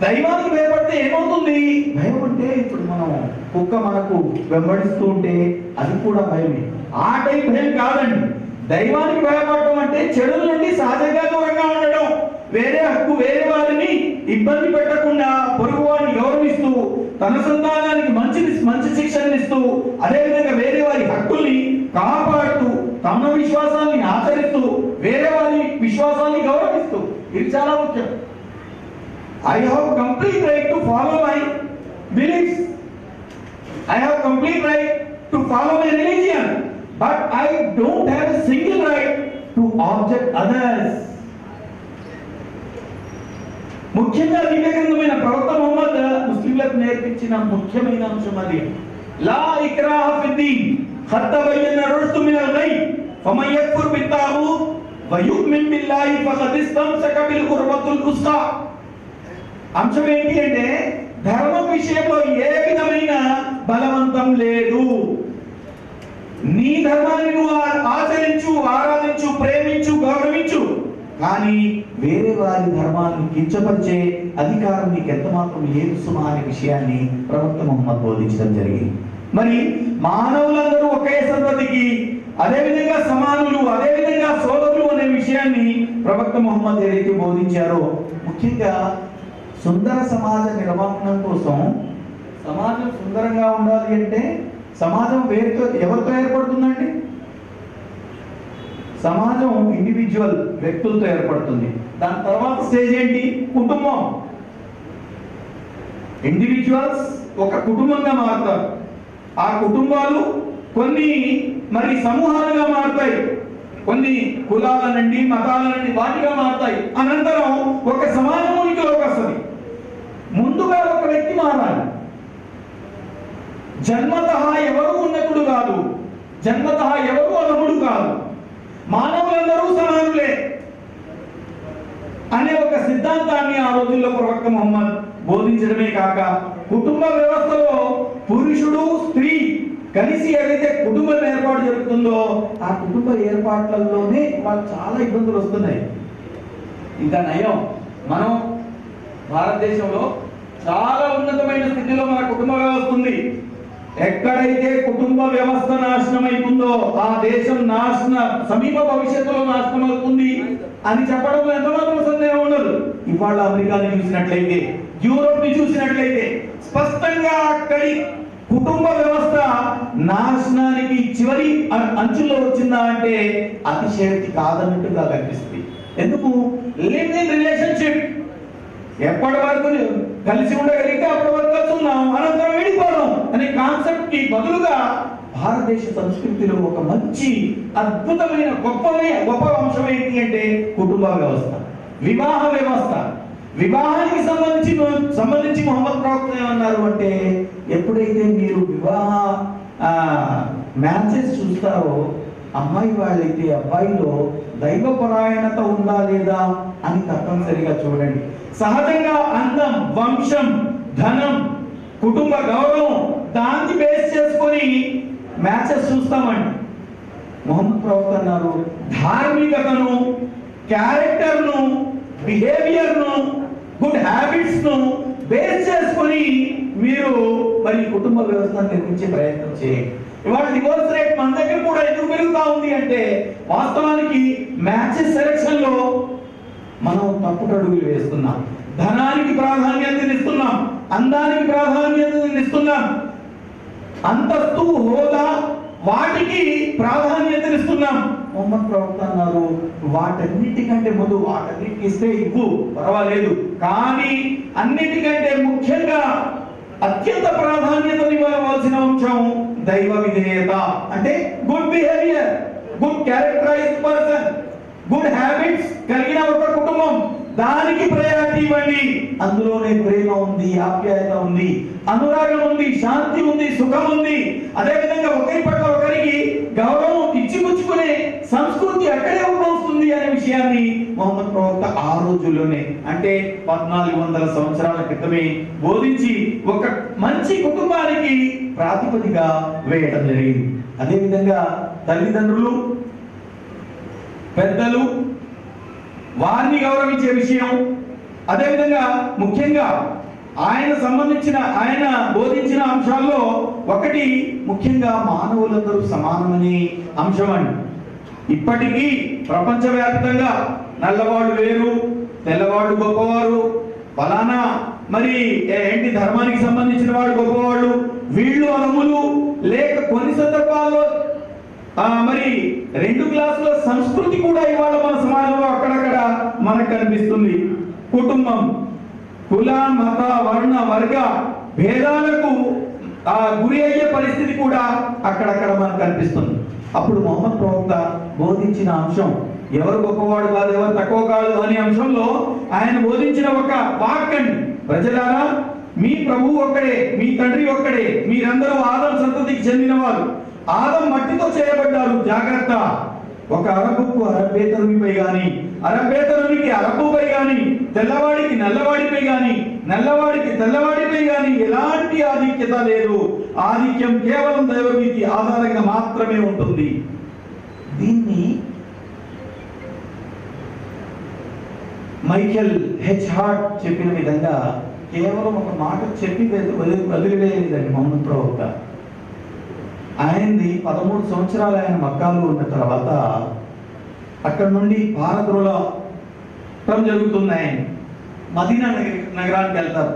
దైవానికి భయపడితే ఏమవుతుంది? భయం అంటే ఇప్పుడు మనం కుక్క మనకు వెంబడిస్తూ ఉంటే అది కూడా భయమే. ఆ టైప్ భయం కాదండి. దైవానికి భయపడటం అంటే చెడుల నుండి సహజంగా దూరంగా ఉండడం, వేరే హక్కు వేరే వారిని ఇబ్బంది పెట్టకుండా పొరుగు వారిని గౌరవిస్తూ, తన సంతానానికి మంచి శిక్షణ ఇస్తూ, అదేవిధంగా వేరే వారి హక్కుల్ని కాపాడుతూ, తమ విశ్వాసాన్ని ఆచరిస్తూ, వేరే వారి విశ్వాసాన్ని గౌరవిస్తూ, ఇది చాలా ముఖ్యం. I have complete right to follow my beliefs. I have complete right to follow my religion, but I don't have a single right to object others. ముఖ్యంగా దివ్యగ్రంథమైన ప్రవక్త ముహమ్మద్ ముస్లింలకు నేర్పించిన ముఖ్యమైన అంశం అది. లా ఇక్రాహ ఫిద్దీన్ ఖద్ తబయ్యన రుష్దు మినల్ గయ్ ఫమన్ యక్ఫుర్ బిత్తాగూత్ వ యుమిన్ బిల్లాహి ఫఖద్ ఇస్తమ్సక బిల్ ఉర్వతుల్ ఉస్కా. అంశం ఏంటి అంటే, ధర్మం విషయంలో ఏ విధమైన బలవంతం లేదు. నీ ధర్మాన్ని నువ్వు ఆచరించు, ఆరాధించు, ప్రేమించు, గౌరవించు, కానీ వేరే వారి ధర్మాన్ని కించపరిచే అధికారం నీకు ఎంత మాత్రం లేదు సుమా అనే విషయాన్ని ప్రవక్త ముహమ్మద్ బోధించడం జరిగింది. మరి మానవులందరూ ఒకే సంతతికి, అదేవిధంగా సమానులు, అదేవిధంగా సోదరులు అనే విషయాన్ని ప్రవక్త ముహమ్మద్ ఏదైతే బోధించారో, ముఖ్యంగా సుందర సమాజ నిర్మాణం కోసం, సమాజం సుందరంగా ఉండాలి అంటే సమాజం ఎవరితో ఏర్పడుతుందండి? సమాజం ఇండివిజువల్ వ్యక్తులతో ఏర్పడుతుంది. దాని తర్వాత స్టేజ్ ఏంటి? కుటుంబం. ఇండివిజువల్స్ ఒక కుటుంబంగా మారుతారు. ఆ కుటుంబాలు కొన్ని మరి సమూహాలుగా మారుతాయి, కొన్ని కులాల నుండి, మతాల నుండి వాటిగా మారుతాయి. అనంతరం ఒక సమాజం ఉనికిలోకి వస్తుంది. ముందుగా ఒక వ్యక్తి మారాలి. జన్మతః ఎవరు ఉన్నతుడు కాదు, జన్మతః ఎవరు అర్హుడు కాదు, మానవులందరూ సమానులే అనే ఒక సిద్ధాంతాన్ని ఆ రోజుల్లో ప్రవక్త ముహమ్మద్ బోధించడమే కాక, కుటుంబ వ్యవస్థలో పురుషుడు స్త్రీ కలిసి ఏదైతే కుటుంబం ఏర్పాటు జరుగుతుందో ఆ కుటుంబ ఏర్పాట్లలోనే వాళ్ళు చాలా ఇబ్బందులు వస్తున్నాయి. ఇంకా నయం, మనం భారతదేశంలో చాలా ఉన్నతమైన స్థితిలో మన కుటుంబ వ్యవస్థ ఉంది. ఎక్కడైతే కుటుంబ వ్యవస్థ నాశనం అవుతుందో ఆ దేశం సమీప భవిష్యత్తులో నాశనం అవుతుంది అని చెప్పడంలో ఎంతమాత్రం సందేహం ఉండదు. ఇవాళ అమెరికాని చూసినట్లయితే, యూరోప్ ని చూసినట్లయితే స్పష్టంగా అక్కడి కుటుంబ వ్యవస్థ నాశనానికి చివరి అంచుల్లో వచ్చిందా అంటే అతిశయోక్తి కాదన్నట్టుగా కనిపిస్తుంది. ఎందుకు? లివ్ ఇన్ రిలేషన్షిప్, ఎప్పటి వరకు కలిసి ఉండగలిగితే అప్పటి వరకు కలిసి ఉన్నాం, అనంతరం విడిపోవడం అనే కాన్సెప్ట్ కి బదులుగా భారతదేశ సంస్కృతిలో ఒక మంచి అద్భుతమైన గొప్ప అంశం ఏంటి అంటే కుటుంబ వ్యవస్థ, వివాహ వ్యవస్థ. వివాహానికి సంబంధించి మొహమ్మద్ ప్రవక్త ఏమన్నారు అంటే, ఎప్పుడైతే మీరు వివాహ మ్యాచెస్ చూస్తారో అమ్మాయి వాళ్ళైతే అబ్బాయిలో దైవపరాయణత ఉందా లేదా అని తప్పనిసరిగా చూడండి. సహజంగా అందం, వంశం, ధనం, కుటుంబ గౌరవం దాన్ని బేస్ చేసుకొని మ్యాచెస్ చూస్తామండి. మొహమ్మద్ ప్రవక్త అన్నారు, ధార్మికతను, క్యారెక్టర్ను, బిహేవియర్ను, గుడ్ హ్యాబిట్స్ను బేస్ చేసుకొని మీరు మరి కుటుంబ వ్యవస్థను నిర్మించే ప్రయత్నం చేయండి. ఇవాళ డివోర్స్ రేట్ మన దగ్గర కూడా ఎందుకు పెరుగుతా ఉంది అంటే, వాస్తవానికి మ్యాచెస్ సెలక్షన్ లో మనం తప్పుటడుగులు వేస్తున్నాం. ధనానికి ప్రాధాన్యతనిస్తున్నాం, అందానికి ప్రాధాన్యతనిస్తున్నాం, అంతస్తు, హోదా వాటికి ప్రాధాన్యతనిస్తున్నాం. మొహమ్మద్ ప్రవక్త అన్నారు, వాటన్నిటికంటే ముందు వాటన్నిటికి ఇస్తే ఇవ్వు పర్వాలేదు, కానీ అన్నిటికంటే ముఖ్యంగా అత్యంత ప్రాధాన్యతనివ్వవలసిన అంశం దైవ విధేయత. అంటే good behaviour, good characterised person, good habits కలిగిన ఒక కుటుంబం, దానికి ప్రయారిటీ ఇవ్వండి. అందులోనే ప్రేమ ఉంది, ఆప్యాయత ఉంది, అనురాగం ఉంది, శాంతి ఉంది, సుఖం ఉంది. అదే విధంగా ఒకరి పట్ల ఒకరికి గౌరవం ఇచ్చిపుచ్చుకునే సంస్కృతి అక్కడే ఉద్భవిస్తుంది అనే విషయాన్ని మొహమ్మద్ ప్రవక్త ఆ రోజుల్లోనే, అంటే 1400 సంవత్సరాల క్రితమే బోధించి ఒక మంచి కుటుంబానికి ప్రాతిపదిక వేయడం జరిగింది. అదే విధంగా తల్లిదండ్రులు, పెద్దలు, వారిని గౌరవించే విషయం, అదేవిధంగా ముఖ్యంగా ఆయన బోధించిన అంశాల్లో ఒకటి ముఖ్యంగా మానవులందరూ సమానమనే అంశం అండి. ఇప్పటికీ ప్రపంచవ్యాప్తంగా నల్లవాడు వేరు, తెల్లవాడు గొప్పవారు, ఫలానా మరి ఏంటి ధర్మానికి సంబంధించిన వాడు గొప్పవాళ్ళు, వీళ్ళు అలములు, లేక కొన్ని సందర్భాల్లో మరి 2 క్లాసుల సంస్కృతి కూడా ఇవాళ మన సమాజంలో అక్కడక్కడ మనకు కనిపిస్తుంది. కుటుంబం, కుల, మత, వర్ణ, వర్గ భేదాలకు గురి అయ్యే పరిస్థితి కూడా అక్కడక్కడ మనకు కనిపిస్తుంది. అప్పుడు మొహమ్మద్ ప్రవక్త బోధించిన అంశం ఎవరు గొప్పవాడు కాదు, ఎవరు తక్కువ కాదు అనే అంశంలో ఆయన బోధించిన ఒక వాక్యండి, ప్రజలారా మీ ప్రభువు ఒక్కడే, మీ తండ్రి ఒక్కడే, మీరందరూ ఆదం సంతతికి చెందినవారు, ఆదం మట్టితో చేయబడ్డారు, జాగ్రత్త. ఒక అరబ్బుకు అరబ్బేతరునిపై గాని, అరబ్బేతరునికి అరబ్బుపై గాని, తెల్లవాడికి నల్లవాడిపై గాని, నల్లవాడికి తెల్లవాడిపై గాని ఎలాంటి ఆధిక్యత లేదు. ఆధిక్యం కేవలం దైవభీతి ఆధారంగా మాత్రమే ఉంటుంది. దీన్ని మైకెల్ హెచ్ హార్ట్ చెప్పిన విధంగా కేవలం ఒక మాట చెప్పి వదిలివేయలేదండి మొహమ్మద్ ప్రవక్త. ఆయనది 13 సంవత్సరాలు ఆయన మక్కాలో ఉన్న తర్వాత అక్కడ నుండి భారతదేశం జరుగుతుంది. ఆయన మదీనా నగరానికి వెళ్తారు.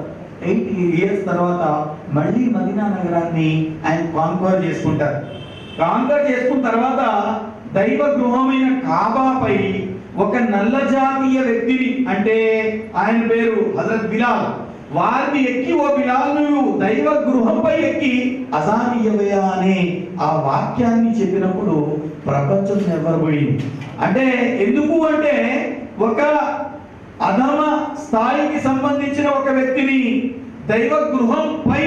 8 years తర్వాత మళ్ళీ మదీనా నగరాన్ని ఆయన కాన్క్వర్ చేసుకుంటారు. కాన్క్వర్ చేసుకున్న తర్వాత దైవ గృహమైన కాబాపై ఒక నల్ల జాతీయ వ్యక్తిని, అంటే ఆయన పేరు హజరత్ బిలాల్, వారిని ఎక్కి, ఓ బిలాల్ నువ్వు దైవ గృహంపై ఎక్కి అజానీయవయా అనే ఆ వాక్యాన్ని చెప్పినప్పుడు ప్రపంచం నివ్వరబోయింది. అంటే ఎందుకు అంటే ఒక అధమ స్థాయికి సంబంధించిన ఒక వ్యక్తిని దైవ గృహంపై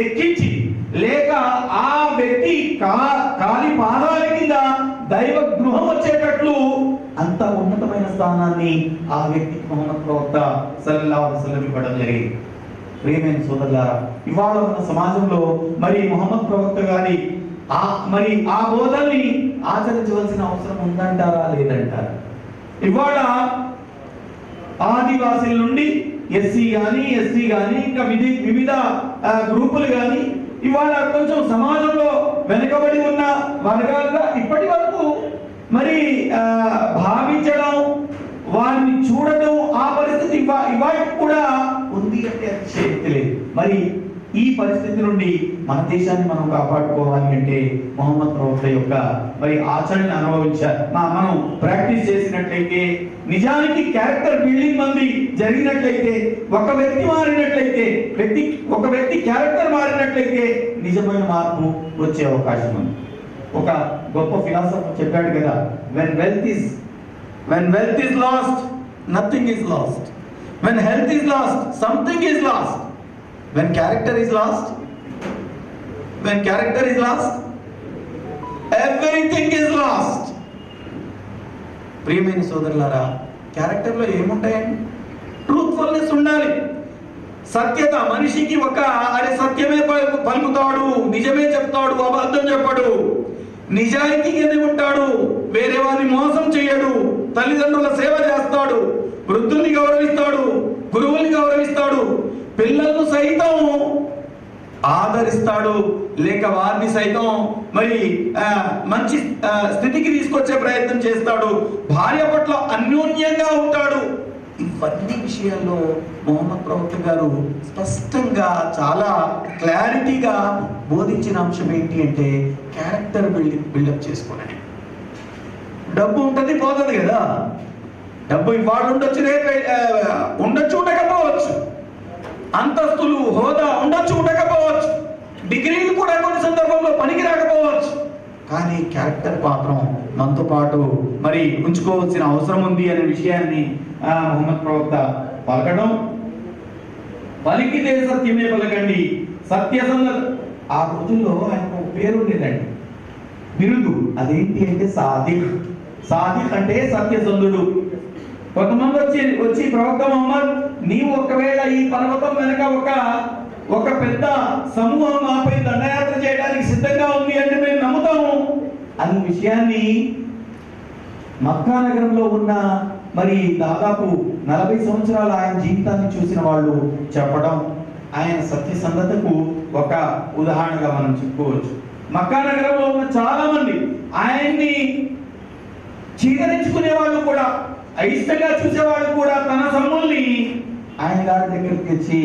ఎక్కించి, లేక ఆ వ్యక్తి కాలి పాదాల కింద దైవ గృహం వచ్చేటట్లు అంత ఉన్నతమైన స్థానాన్ని ఆ వ్యక్తికి మొహమ్మద్ ప్రవక్త సల్లల్లాహు అలైహి వసల్లం ఇవ్వడం జరిగింది. ప్రియమైన సోదరులారా, ఇవాళ మన సమాజంలో మరి మొహమ్మద్ ప్రవక్త గారి మరి ఆ బోధల్ని ఆచరించవలసిన అవసరం ఉందంటారా లేదంటారా? ఇవాళ ఆదివాసీల నుండి ఎస్సీ కానీ, ఎస్టీ కానీ, ఇంకా వివిధ గ్రూపులు కానీ ఇవాళ కొంచెం సమాజంలో వెనుకబడి ఉన్న వర్గాలుగా ఇప్పటి వరకు మరి భావించడం, వారిని చూడడం, ఆ పరిస్థితి ఇవాళ కూడా ఉంది అంటే అతిశయోక్తి లేదు. మరి ఈ పరిస్థితి నుండి మన దేశాన్ని మనం కాపాడుకోవాలి అంటే మొహమ్మద్ ప్రవక్త యొక్క మరి ఆచరణ అనుభవించారు. మనం ప్రాక్టీస్ చేసినట్లయితే, నిజానికి క్యారెక్టర్ బిల్డింగ్ మంది జరిగినట్లయితే, ఒక వ్యక్తి మారినట్లయితే, ఒక వ్యక్తి క్యారెక్టర్ మారినట్లయితే నిజమైన మార్పు వచ్చే అవకాశం ఉంది. ఒక గొప్ప ఫిలాసఫర్ చెప్పాడు కదా, when wealth is lost, nothing is lost. When health is lost, something is lost. When character is lost, everything is lost. ప్రియమైన సోదరులారా, క్యారెక్టర్లో ఏముంటాయండి? ట్రూత్ఫుల్నెస్ ఉండాలి. సత్యత, మనిషికి అరే సత్యమే పలుకుతాడు, నిజమే చెప్తాడు, అబద్ధం చెప్పడు, నిజాయితీగానే ఉంటాడు, వేరే వారిని మోసం చేయడు, తల్లిదండ్రుల సేవ చేస్తాడు, వృద్ధుల్ని గౌరవిస్తాడు, గురువుల్ని గౌరవిస్తాడు, పిల్లలను సైతం ఆదరిస్తాడు, లేక వారిని సైతం మరి మంచి స్థితికి తీసుకొచ్చే ప్రయత్నం చేస్తాడు, భార్య పట్ల అన్యోన్యంగా ఉంటాడు. ఇవన్నీ విషయాల్లో మొహమ్మద్ ప్రవక్త గారు స్పష్టంగా చాలా క్లారిటీగా బోధించిన అంశం ఏంటి అంటే క్యారెక్టర్ బిల్డప్ చేసుకోండి. డబ్బు ఉంటుంది, పోతుంది కదా. డబ్బు ఇవాళ ఉండొచ్చు, రేపు ఉండొచ్చు, ఉండకపోవచ్చు. అంతస్తులు, హోదా ఉండొచ్చు, ఉండకపోవచ్చు. డిగ్రీలు కూడా కొన్ని సందర్భంలో పనికి రాకపోవచ్చు. కానీ క్యారెక్టర్ మాత్రం మనతో పాటు మరి ఉంచుకోవాల్సిన అవసరం ఉంది అనే విషయాన్ని మొహమ్మద్ ప్రవక్త పలకడం, పలికితే సత్యమే పలకండి, సత్యసంధత. ఆ రోజుల్లో ఆయనకు ఒక పేరు ఉండేదండి, బిరుదు. అదేంటి అంటే సాదిక్. సాదిక్ అంటే సత్యసంధుడు. కొంతమంది వచ్చి ప్రవక్త మొహమ్మద్, నీవు ఒకవేళ ఈ పర్వతం వెనక ఒక పెద్ద సమూహం ఆపై దండయాత్ర చేయడానికి సిద్ధంగా ఉంది అంటే మేము నమ్ముతాము అన్న విషయాన్ని మక్కా నగరంలో ఉన్న మరి దాదాపు 40 సంవత్సరాలు ఆయన జీవితాన్ని చూసిన వాళ్ళు చెప్పడం ఆయన సత్యసంధతకు ఒక ఉదాహరణగా మనం చెప్పుకోవచ్చు. మక్కా నగరంలో ఉన్న చాలా మంది ఆయన్ని చీదరించుకునే వాళ్ళు కూడా, అయిష్టంగా చూసేవాళ్ళు కూడా తన సొమ్ముల్ని ఆయన గారి దగ్గరికి తెచ్చి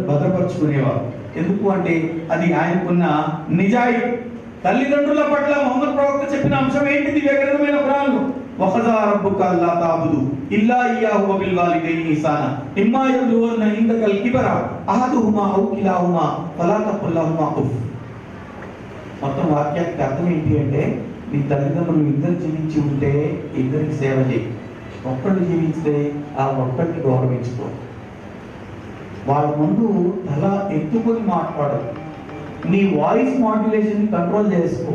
భద్రపరుచుకునేవారు. ఎందుకు అంటే అది ఆయనకున్న నిజాయి. తల్లిదండ్రుల పట్ల మొహమ్మద్ ప్రవక్త చెప్పిన అంశం ఏంటిది? వ్యక్తిగతమైన ప్రాణులు వఖజా రబ్బుక అల్లా తఅబుదు ఇల్లా ఇయ్యాహు వబిల్ వాలిదైని ఇహ్సానా ఇమ్మా యబ్లుగన్న ఇందకల్ కిబర అహదుహుమా ఔ కిలాహుమా ఫలా తఖుల్ లహుమా ఉఫ్. మొత్తం వాక్యానికి అర్థం ఏంటి అంటే, నీ తల్లిదండ్రులు ఇద్దరు జీవించి ఉంటే ఇద్దరికి సేవ చేయి, ఒక్కళ్ళు జీవిస్తే ఆ ఒక్కడిని గౌరవించుకో, వాళ్ళ ముందు తల ఎత్తుకొని మాట్లాడు, నీ వాయిస్ మాడ్యులేషన్ కంట్రోల్ చేసుకో,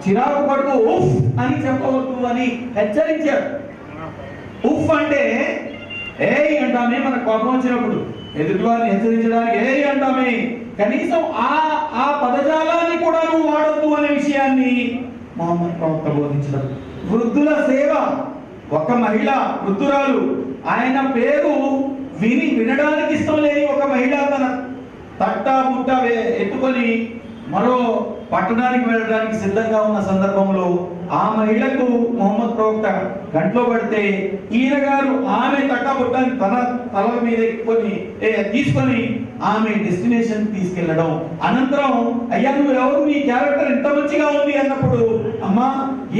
చిరాకు పడుతూ ఉఫ్ అని చెప్పవద్దు అని హెచ్చరించాడు. ఉఫ్ అంటే ఏయ్ అంటామే, మన కోపం వచ్చినప్పుడు ఎదుటి వారిని హెచ్చరించడానికి ఏయ్ అంటామే, కనీసం ఆ పదజాలాన్ని కూడా నువ్వు వాడొద్దు అనే విషయాన్ని మొహమ్మద్ ప్రవక్త బోధించడం. వృద్ధుల సేవ, ఒక మహిళ వృద్ధురాలు, ఆయన పేరు వినడానికి ఇష్టం లేని ఒక మహిళ తన తట్టా బుట్ట ఎత్తుకొని మరో పట్టణానికి వెళ్ళడానికి సిద్ధంగా ఉన్న సందర్భంలో ఆ మహిళకు మొహమ్మద్ ప్రవక్త గంటలో పడితే ఈయన గారు ఆమె తట్టా బుట్టాన్ని తన తల మీద తీసుకొని ఆమె డెస్టినేషన్ తీసుకెళ్లడం. అనంతరం అయ్యా నువ్వు ఎవరు, నీ క్యారెక్టర్ ఎంత మంచిగా ఉంది అన్నప్పుడు, అమ్మా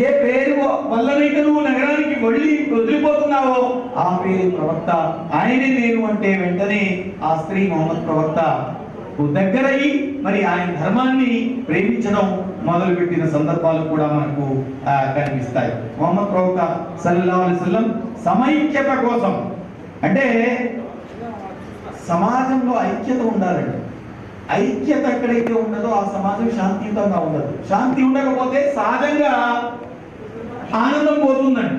ఏ పేరు వల్లనైతే నువ్వు నగరానికి వదిలిపోతున్నావో ఆ పేరు ప్రవక్త, ఆయనే నేను అంటే వెంటనే ఆ స్త్రీ మొహమ్మద్ ప్రవక్త దగ్గరయ్యి మరి ఆయన ధర్మాన్ని ప్రేమించడం మొదలుపెట్టిన సందర్భాలు కూడా మనకు కనిపిస్తాయి. మొహమ్మద్ ప్రవక్త సల్లల్లాహు అలైహి వసల్లం సమైక్యత కోసం, అంటే సమాజంలో ఐక్యత ఉండాలండి. ఐక్యత ఎక్కడైతే ఉండదో ఆ సమాజం శాంతియుతంగా ఉండదు. శాంతి ఉండకపోతే సహజంగా ఆనందం పోతుందండి.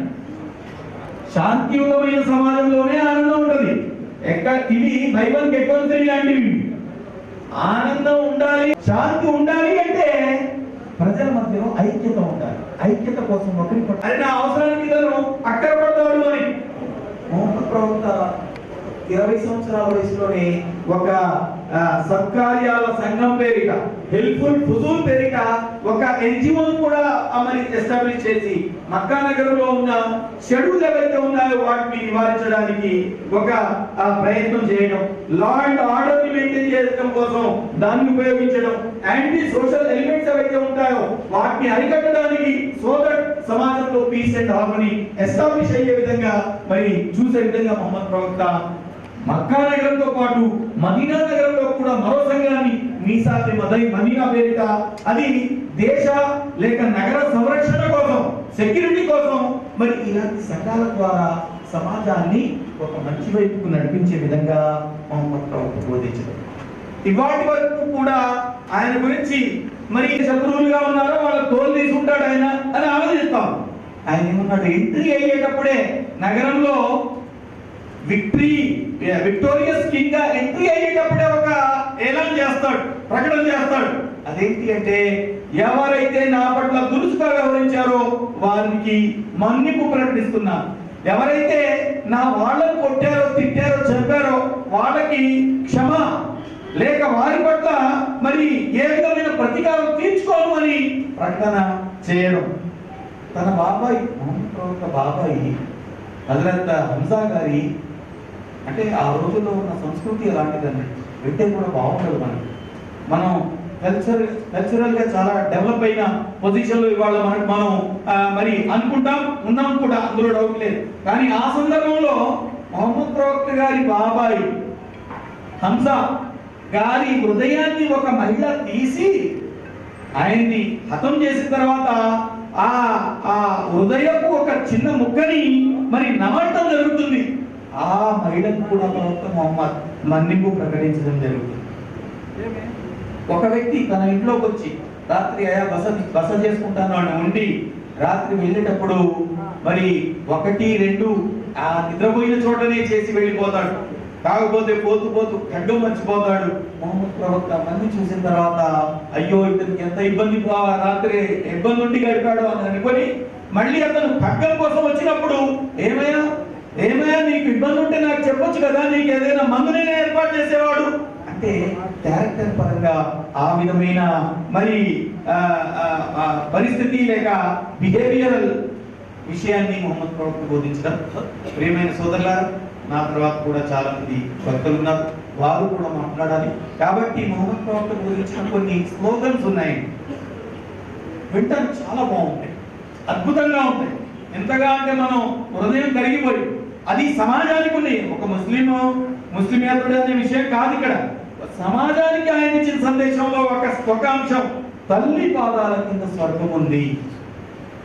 శాంతియుతమైన సమాజంలోనే ఆనందం ఉంటుంది. ఇవి బైబిల్ గెట్వన్సరీ లాంటివి. ఆనందం ఉండాలి, శాంతి ఉండాలి అంటే ప్రజల మధ్యలో ఐక్యత ఉండాలి. ఐక్యత కోసం ఒకరి అరే నా అవసరానికి ఇతను అక్కడ పడతాడు అని మొహమ్మద్ ప్రవక్త 20 సంవత్సరాల వయసులోనే ఒక సత్కార్యాల సంఘం పేరిట, హెల్ప్ఫుల్ ఫుజూల్ పేరిట ఒక ఎన్జిఓ కూడా మరి ఎస్టాబ్లిష్ చేసి మక్కా నగరంలో ఉన్న షెడ్యూల్ ఏవైతే ఉన్నాయో వాటిని నివారించడానికి ఒక ప్రయత్నం చేయడం, లా అండ్ ఆర్డర్ ని మెయింటైన్ చేయడం కోసం దాన్ని ఉపయోగించడం, యాంటీ సోషల్ ఎలిమెంట్స్ ఏవైతే ఉంటాయో వాటిని అరికట్టడానికి, సో దట్ సమాజంలో పీస్ అండ్ హార్మనీ ఎస్టాబ్లిష్ అయ్యే విధంగా మరి చూసే విధంగా మొహమ్మద్ ప్రవక్త మక్కా నగరంతో పాటు మదీనా నగరంలో కూడా మరో సంఘాన్ని మీసాతి మదీనా పేరిట, అది దేశ లేక నగర సంరక్షణ కోసం, సెక్యూరిటీ కోసం మరి ఇలాంటి సంఘాల ద్వారా సమాజాన్ని ఒక మంచి వైపుకు నడిపించే విధంగా మొహమ్మద్ ప్రవక్త బోధించారు. ఇవాటి వరకు కూడా ఆయన గురించి మరి శత్రువులుగా ఉన్నారో వాళ్ళ తోలు తీసుకుంటాడు ఆయన అని ఆలోచిస్తాం. ఆయన ఏమన్నాడు, ఎంట్రీ అయ్యేటప్పుడే నగరంలో విక్టోరియస్ కింగ్ గా ఎంట్రీ అయ్యేటప్పుడే ఒక ఏలాన్ చేస్తాడు, ప్రకటన చేస్తాడు. అదేంటి అంటే, ఎవరైతే నా పట్ల దురుసుగా వ్యవహరించారో వారికి మన్నిపు ప్రకటిస్తున్నా, ఎవరైతే నా వాళ్ళని కొట్టారో, తిట్టారో, చంపారో వాళ్ళకి క్షమ లేక వారి పట్ల మరి ఏ విధమైన ప్రతీకారం తీర్చుకోను అని ప్రకటన చేయడం. తన బాబాయి మొహమ్మద్ ప్రవక్త బాబాయి హజరత్ హంజా గారి, అంటే ఆ రోజుల్లో ఉన్న సంస్కృతి ఎలాంటిదండి, వింటే కూడా బాగుంటుంది. మనం కల్చరల్ గా చాలా డెవలప్ అయిన పొజిషన్లో ఇవాళ మనం మరి అనుకుంటాం, ఉన్నాం కూడా, అందులో డౌట్ లేదు. కానీ ఆ సందర్భంలో మొహమ్మద్ ప్రవక్త గారి బాబాయి హంజా గారి హృదయాన్ని ఒక మహిళ తీసి ఆయన్ని హతం చేసిన తర్వాత ఆ హృదయపు ఒక చిన్న ముక్కని మరి నమలటం జరుగుతుంది. ఆ మహిళకు కూడా ప్రవక్త మొహమ్మద్ మన్నింపు ప్రకటించడం జరుగుతుంది. ఒక వ్యక్తి తన ఇంట్లోకి వచ్చి రాత్రి బస చేసుకుంటాను అని ఉండి రాత్రి వెళ్ళేటప్పుడు మరి 1, 2 ఆ నిద్రపోయిన చోటనే చేసి వెళ్ళిపోతాడు. కాకపోతే పోతూ పోతూ ఖడ్గం మర్చిపోతాడు. మొహమ్మద్ ప్రవక్త మంది చూసిన తర్వాత అయ్యో ఇతనికి ఎంత ఇబ్బంది, రాత్రి ఇబ్బంది ఉండి గడిపాడు అని అనుకొని మళ్ళీ అతను ఖడ్గం కోసం వచ్చినప్పుడు ఏమైనా నీకు ఇబ్బంది ఉంటే నాకు చెప్పొచ్చు కదా, నీకు ఏదైనా మందునే ఏర్పాటు చేసేవాడు అంటే క్యారెక్టర్ పరంగా ఆ విధమైన మరి పరిస్థితి లేక బిహేవియరల్ విషయాన్ని మొహమ్మద్ ప్రవక్త బోధించడం. ప్రియమైన సోదరులారా, నా తర్వాత కూడా చాలా మంది భక్తులు ఉన్నారు, వారు కూడా మాట్లాడాలి. కాబట్టి మొహమ్మద్ ప్రవక్త బోధించిన కొన్ని స్లోగన్స్ ఉన్నాయి, వింటానికి చాలా బాగుంటాయి, అద్భుతంగా ఉంటాయి. ఎంతగా అంటే మనం హృదయం కరిగిపోయి, అది సమాజానికి ఉన్నాయి. ఒక ముస్లిమేతరుడు అనే విషయం కాదు, ఇక్కడ సమాజానికి ఆయన ఇచ్చిన సందేశంలో ఒక అంశం, తల్లి పాదాల కింద స్వర్గం ఉంది.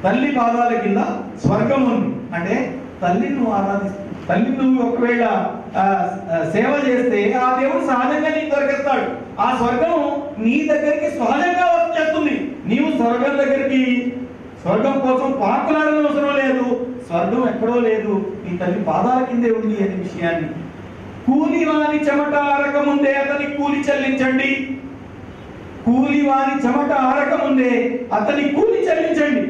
తల్లి పాదాల కింద స్వర్గం ఉంది అంటే తల్లిని నువ్వు తల్లి నువ్వు ఒకవేళ సేవ చేస్తే ఆ దేవుడు సహజంగా నీకు దొరికిస్తాడు. ఆ స్వర్గం నీ దగ్గరికి సహజంగా వచ్చేస్తుంది. నీవు స్వర్గం కోసం పాకులాడని అవసరం లేదు. స్వర్గం ఎక్కడో లేదు, నీ తల్లి పాదాల కిందే ఉంది అనే విషయాన్ని. కూలివాని చెమట ఆరకముందే అతని కూలి చెల్లించండి. కూలివాని చెమట ఆరకముందే అతని కూలి చెల్లించండి.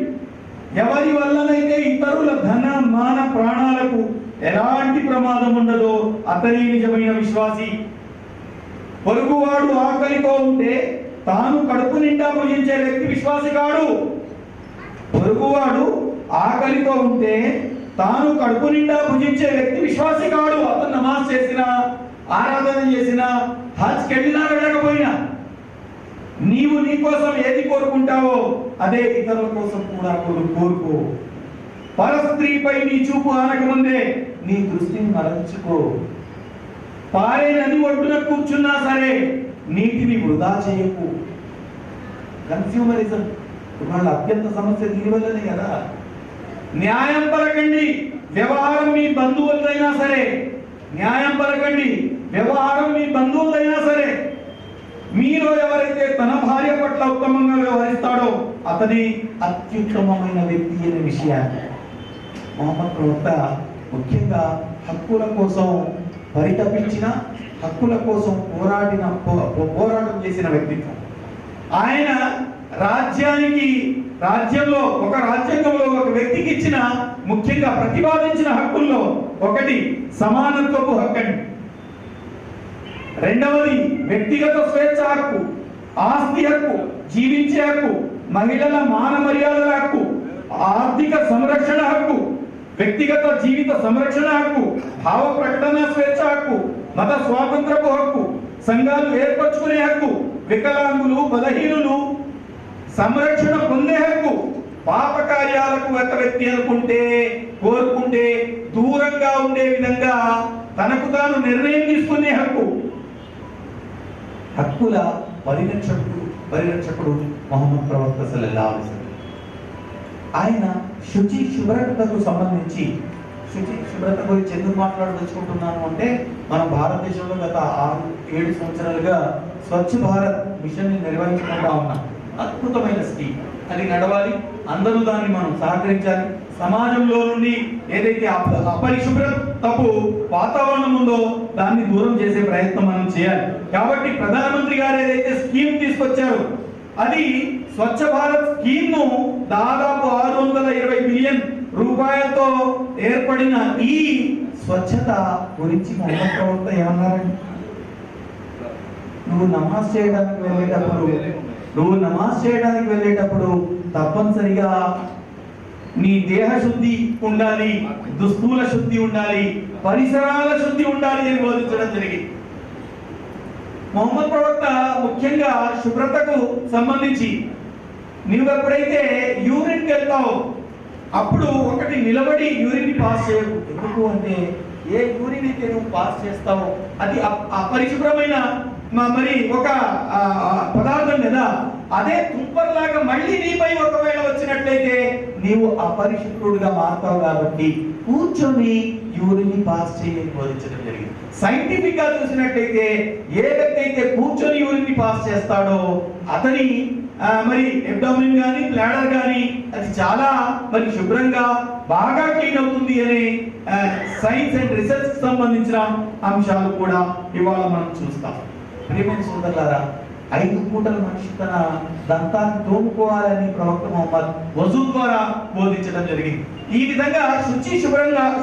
ఎవరి వల్లనైతే ఇతరుల ధన మాన ప్రాణాలకు ఎలాంటి ప్రమాదం ఉండదో అతని నిజమైన విశ్వాసి. పొరుగువాడు ఆకలితో ఉంటే తాను కడుపు నిండా భుజించే వ్యక్తి విశ్వాసి కాడు. పొరుగువాడు ఆకలితో ఉంటే తాను కడుపు నిండా భుజించే వ్యక్తి విశ్వాసి కాడు. అతను నమాజ్ చేసినా, ఆరాధన చేసినా, హజ్కి వెళ్ళినా వెళ్ళకపోయినా నీవు నీ కోసం ఏది కోరుకుంటావో అదే ఇతరుల కోసం కూడా కోరుకో. పరస్త్రీపై నీ చూపు ఆనకముందే నీ దృష్టిని మరల్చుకో. పారే నది ఒడ్డున కూర్చున్నా సరే నీటిని వృధా చేయకు. కన్స్యూమరిజం వాళ్ళ అత్యంత సమస్య దీనివల్లనే కదా. న్యాయం పలకండి, వ్యవహారం మీ బంధువులైనా సరే. న్యాయం పలకండి, వ్యవహారం మీ బంధువులైనా సరే. మీలో ఎవరైతే తన భార్య పట్ల ఉత్తమంగా వ్యవహరిస్తాడో అతని అత్యుత్తమమైన వ్యక్తి అనే విషయాన్ని మొహమ్మద్ ప్రవక్త ముఖ్యంగా హక్కుల కోసం పరితపించిన, హక్కుల కోసం పోరాటం చేసిన వ్యక్తిత్వం. ఆయన రాజ్యంలో ఒక వ్యక్తికి ఇచ్చిన, ముఖ్యంగా ప్రతిపాదించిన హక్కుల్లో ఒకటి సమానత్వపు హక్కు, రెండవది వ్యక్తిగత స్వేచ్ఛ హక్కు, ఆస్తి హక్కు, జీవించే హక్కు, మహిళల మాన మర్యాదల హక్కు, ఆర్థిక సంరక్షణ హక్కు, వ్యక్తిగత జీవిత సంరక్షణ హక్కు, భావ ప్రకటన స్వేచ్ఛ హక్కు, మత స్వాతంత్రపు హక్కు, సంఘాలు ఏర్పరచుకునే హక్కు, వికలాంగులు బలహీనులు సంరక్షణ పొందే హక్కు, పాప కార్యాలకు ఒక వ్యక్తి కోరుకుంటే దూరంగా ఉండే విధంగా తనకు తాను నిర్ణయం తీసుకునే హక్కు. హక్కుల పరిరక్షకుడు మొహమ్మద్ ప్రవక్త సల్లల్లాహు అలైహి వసల్లం. ఆయన శుభ్రతకు సంబంధించి శుభ్రత గురించి ఎందుకు మాట్లాడదలుచుకుంటున్నాను అంటే, మన భారతదేశంలో గత 6-7 సంవత్సరాలుగా స్వచ్ఛ భారత్ మిషన్ నిర్వహించుకుంటా ఉన్నాం. అద్భుతమైన స్కీమ్, అది నడవాలి, అందరూ దాన్ని మనం సహకరించాలి. సమాజంలో నుండి ఏదైతే అపరిశుభ్రతపు వాతావరణం ఉందో దాన్ని దూరం చేసే ప్రయత్నం మనం చేయాలి. కాబట్టి ప్రధానమంత్రి గారు ఏదైతే స్కీమ్ తీసుకొచ్చారో, అది స్వచ్ఛ భారత్ స్కీమ్ ను దాదాపు 620 బిలియన్ రూపాయలతో ఏర్పడిన ఈ స్వచ్ఛత గురించి మొహమ్మద్ ప్రవక్త ఏమన్నారండి? నువ్వు నమాజ్ చేయడానికి వెళ్ళేటప్పుడు తప్పనిసరిగా నీ దేహ శుద్ధి ఉండాలి, దుస్తుల శుద్ధి ఉండాలి, పరిసరాల శుద్ధి ఉండాలి అని బోధించడం జరిగింది. మొహమ్మద్ ప్రవక్త ముఖ్యంగా శుభ్రతకు సంబంధించి, నువ్వు ఎప్పుడైతే యూరిన్కి వెళ్తావో అప్పుడు ఒకటి నిలబడి యూరిన్ పాస్ చేయకు. ఎందుకు అంటే, ఏ యూరిన్ అయితే నువ్వు పాస్ చేస్తావో అది అపరిశుభ్రమైన మరి ఒక పదార్థం కదా, అదే తుంపర్లాగా మళ్ళీ నీపై ఒకవేళ వచ్చినట్లయితే నీవు అపరిశుభ్రుడుగా మారుతావు. కాబట్టి కూర్చొని యూరిన్ పాస్ చేయని బోధించడం జరిగింది. సైంటిఫిక్ గా చూసినట్లయితే ఏ వ్యక్తి అయితే కూర్చొని యూరిన్ పాస్ చేస్తాడో అతని మరి అబ్డామిన్ గాని బ్లాడర్ గాని అది చాలా మరి శుభ్రంగా బాగా క్లీన్ అవుతుంది అనే సైన్స్ అండ్ రీసెర్చ్ సంబంధించిన అంశాలు కూడా ఇవాళ మనం చూస్తాం. ప్రియమైన సోదరులారా, 5 పూటల మనిషి తన దంతాన్ని తోముకోవాలని ప్రవక్త ముహమ్మద్ వజూ ద్వారా బోధించడం జరిగింది. ఈ విధంగా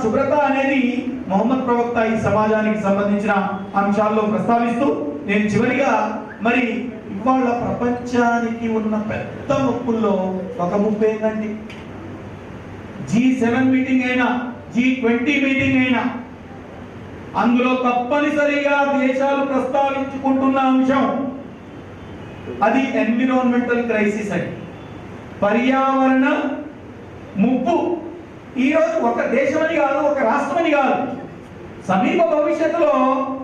శుభ్రత అనేది మొహమ్మద్ ప్రవక్త ఈ సమాజానికి సంబంధించిన అంశాల్లో ప్రస్తావిస్తూ, నేను చివరిగా మరి ఇవాళ ప్రపంచానికి ఉన్న పెద్ద ముప్పుల్లో ఒక ముప్పు ఏంటండి? G7 మీటింగ్ అయినా, G20 మీటింగ్ అయినా, అందులో తప్పనిసరిగా దేశాలు ప్రస్తావించుకుంటున్న అంశం అది ఎన్విరాన్మెంటల్ క్రైసిస్ అని, పర్యావరణ ముప్పు. ఈరోజు ఒక దేశమని కాదు, ఒక రాష్ట్రమని కాదు, సమీప భవిష్యత్తులో